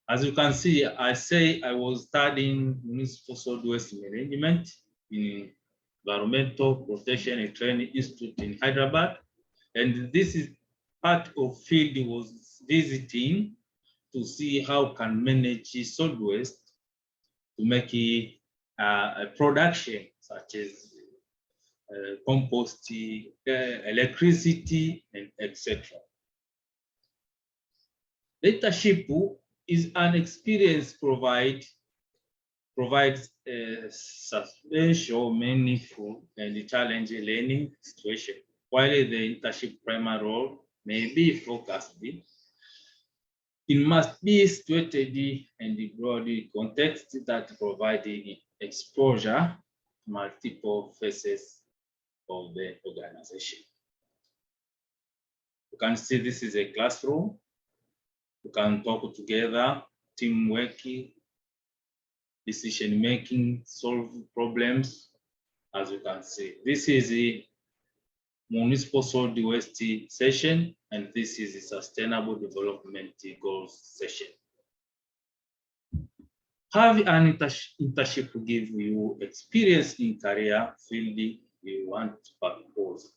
As you can see, I was studying municipal solid waste management in Environmental Protection and Training Institute in Hyderabad. And this is part of field was visiting to see how can manage solid waste to make a production such as compost, electricity, and etc. Leadership is an experience provides a substantial, meaningful, and challenging learning situation. While the internship primary role may be focused, it must be situated in the broad context that provides exposure to multiple phases of the organization. You can see this is a classroom. You can talk together, teamwork, decision-making, solve problems. As you can see, this is the municipal solid waste session, and this is the sustainable development goals session. Have an internship to give you experience in career field you want to propose.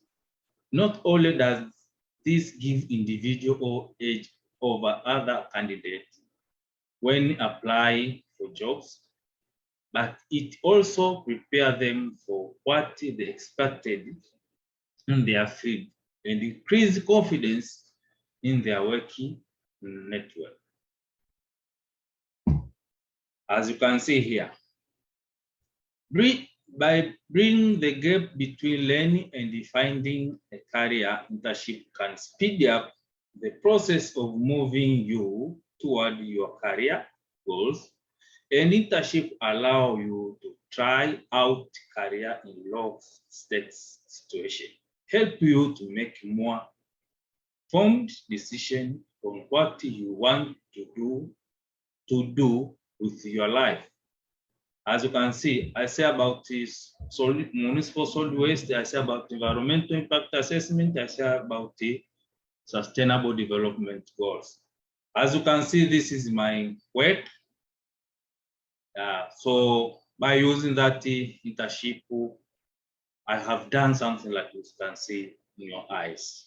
Not only does this give individual edge over other candidates when applying for jobs, but it also prepares them for what they expected in their field and increase confidence in their working network. As you can see here, by bringing the gap between learning and finding a career, internship can speed up the process of moving you toward your career goals. An internship allow you to try out career in low stakes situation, help you to make more informed decision on what you want to do with your life. As you can see, I say about this municipal solid waste, I say about environmental impact assessment, I say about the sustainable development goals. As you can see, this is my work. So by using that internship, I have done something like you can see in your eyes.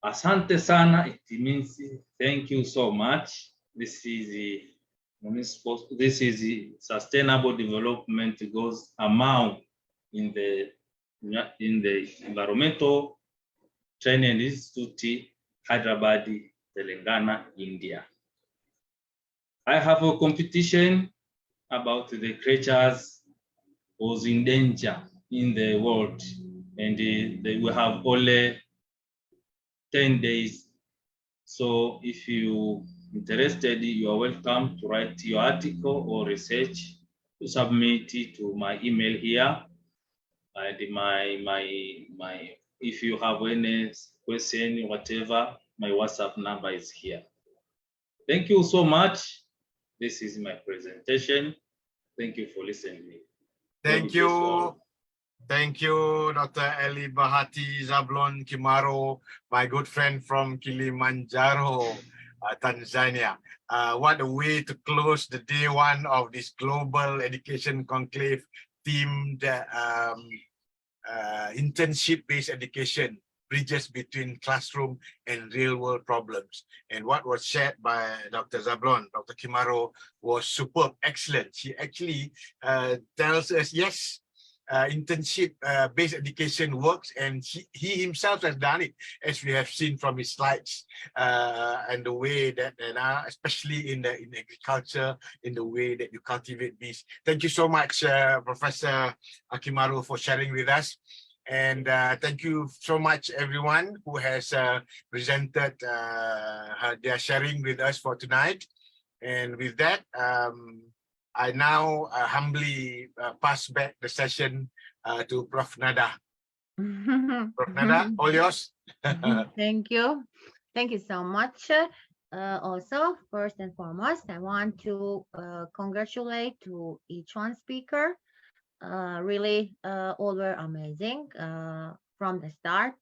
Asante sana, it means thank you so much. This is the sustainable development goals amount in the environmental training institute, Hyderabad, Telangana, India. I have a competition about the creatures was in danger in the world, and they will have only 10 days. So if you interested, you are welcome to write your article or research to submit it to my email here. And if you have any question, whatever, my WhatsApp number is here. Thank you so much. This is my presentation. Thank you for listening. Thank you. Thank you, Dr. Eli Bahati Zablon Kimaro, my good friend from Kilimanjaro, Tanzania. What a way to close the day one of this global education conclave themed internship-based education, bridges between classroom and real-world problems. And what was shared by Dr. Zablon, Dr. Kimaro, was superb, excellent. She actually tells us, yes, internship-based education works, and he himself has done it, as we have seen from his slides, and the way that, especially in agriculture, in the way that you cultivate bees. Thank you so much, Professor Akimaru, for sharing with us. And thank you so much, everyone who has presented their sharing with us for tonight. And with that, I now humbly pass back the session to Prof. Nada. Prof. Nada, all yours. Thank you. Thank you so much. Also, first and foremost, I want to congratulate to each one speaker. Really, all were amazing from the start,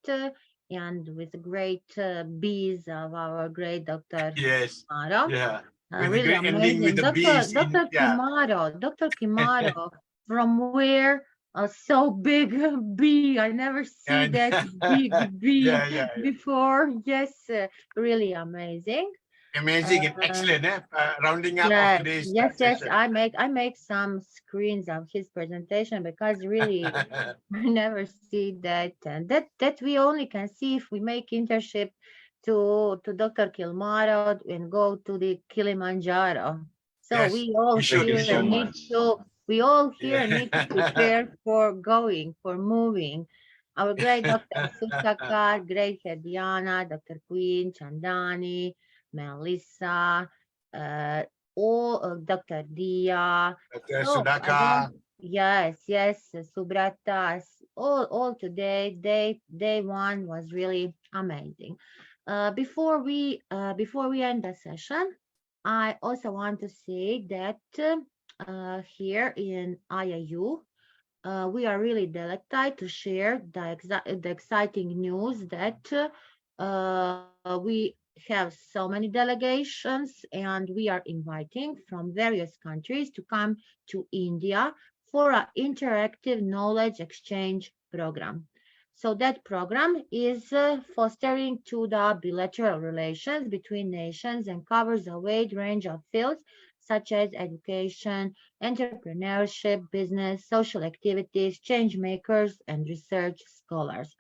and with the great bees of our great Dr. Yes. Kimaro. Yeah. Really amazing. Dr. Kimaro, from where a so big bee, I never see that big bee before. Yes, really amazing. Amazing and excellent, rounding up of today's session. I make some screens of his presentation, because really I never see that, and that we only can see if we make internship to Dr. Kimaro and go to the Kilimanjaro. So yes, we all here need to prepare for going, for moving. Our great Dr. Susaka, great head Diana, Dr. Queen, Chandani, Melissa, all Dr. Dia, Dr. Sudaka. Yes, Subrata, all today. Day one was really amazing. Before we end the session, I also want to say that here in IAU, we are really delighted to share the exciting news that we have so many delegations, and we are inviting from various countries to come to India for an interactive knowledge exchange program. So that program is fostering to the bilateral relations between nations and covers a wide range of fields such as education, entrepreneurship, business, social activities, change makers, and research scholars.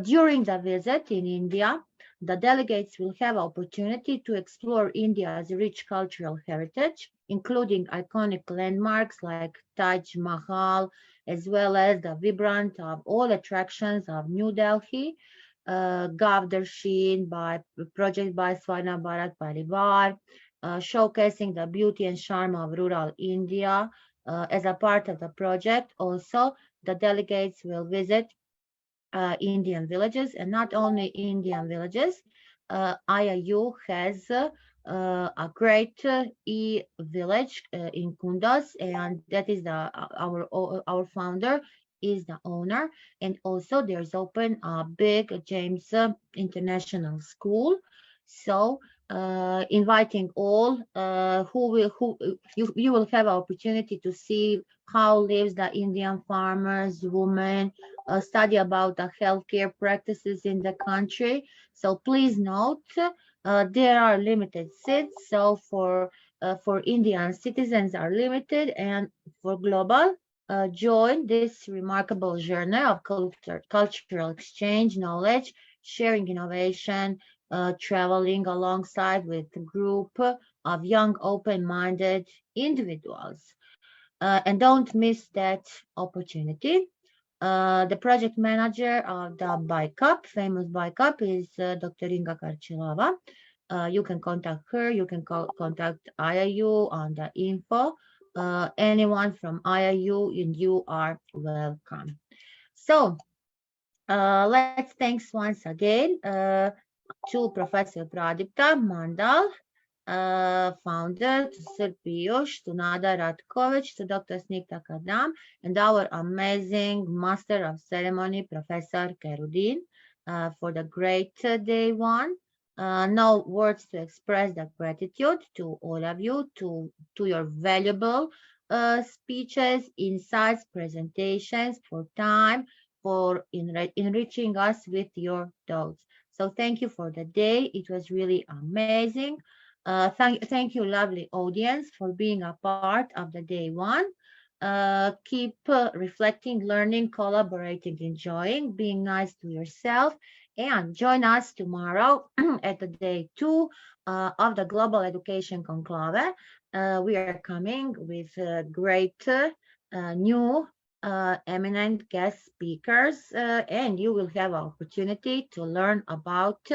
During the visit in India, the delegates will have opportunity to explore India's rich cultural heritage, including iconic landmarks like Taj Mahal, as well as the vibrant of all attractions of New Delhi, Gavdarshin by project by Swarna Bharat Parivar, showcasing the beauty and charm of rural India. As a part of the project, also, the delegates will visit Indian villages, and not only Indian villages, IIU has a great e-village in Kundas, and that is our founder is the owner. And also there's open a big James International School. So inviting all you will have opportunity to see how lives the Indian farmers, women, study about the healthcare practices in the country. So please note there are limited seats. So for Indian citizens are limited, and for global, join this remarkable journey of cultural exchange, knowledge, sharing innovation, traveling alongside with a group of young, open-minded individuals. And don't miss that opportunity. The project manager of the Bike Up, famous Bike Up, is Dr. Inga Karchilova. You can contact her. You can contact IIU on the info. Anyone from IIU, and you are welcome. So let's thanks once again to Professor Pradipta Mandal, founder, to Sir Piyush, to Nada Ratkovich, to Dr. Snigdha Kadam, and our amazing Master of Ceremony, Professor Kerudin, for the great day one. No words to express the gratitude to all of you, to your valuable speeches, insights, presentations, for time, for enriching us with your thoughts. So thank you for the day. It was really amazing. Thank you, lovely audience, for being a part of the day one. Keep reflecting, learning, collaborating, enjoying, being nice to yourself, and join us tomorrow at the day two of the Global Education Conclave. We are coming with great new eminent guest speakers, and you will have an opportunity to learn about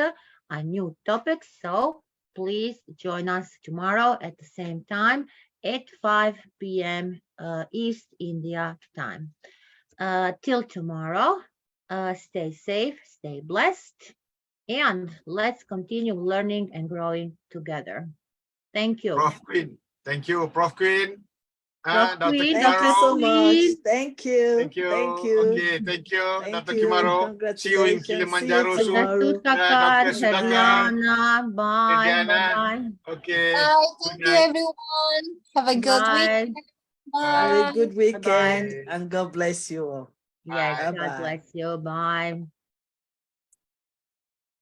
a new topic. So please join us tomorrow at the same time at 5 p.m. East India time. Till tomorrow, stay safe, stay blessed, and let's continue learning and growing together. Thank you. Prof. Queen. Thank you, Prof. Queen. Prof. Dr. Queen, Thank you so Kimaro. much. Queen. Thank you. Thank you. Thank you. Okay, thank you, Thank Dr. you. Kimaro. See you in Congratulations. See you Kilimanjaro soon. tomorrow. Dr. Dr. Sudhakar, Hediana, bye. Indiana. Bye-bye. Okay. Bye. Good Thank you, night. everyone. Have a good week. Bye. Have a Bye. good weekend Bye. and God bless you all. Yes, Bye. God Bye-bye. bless you. Bye.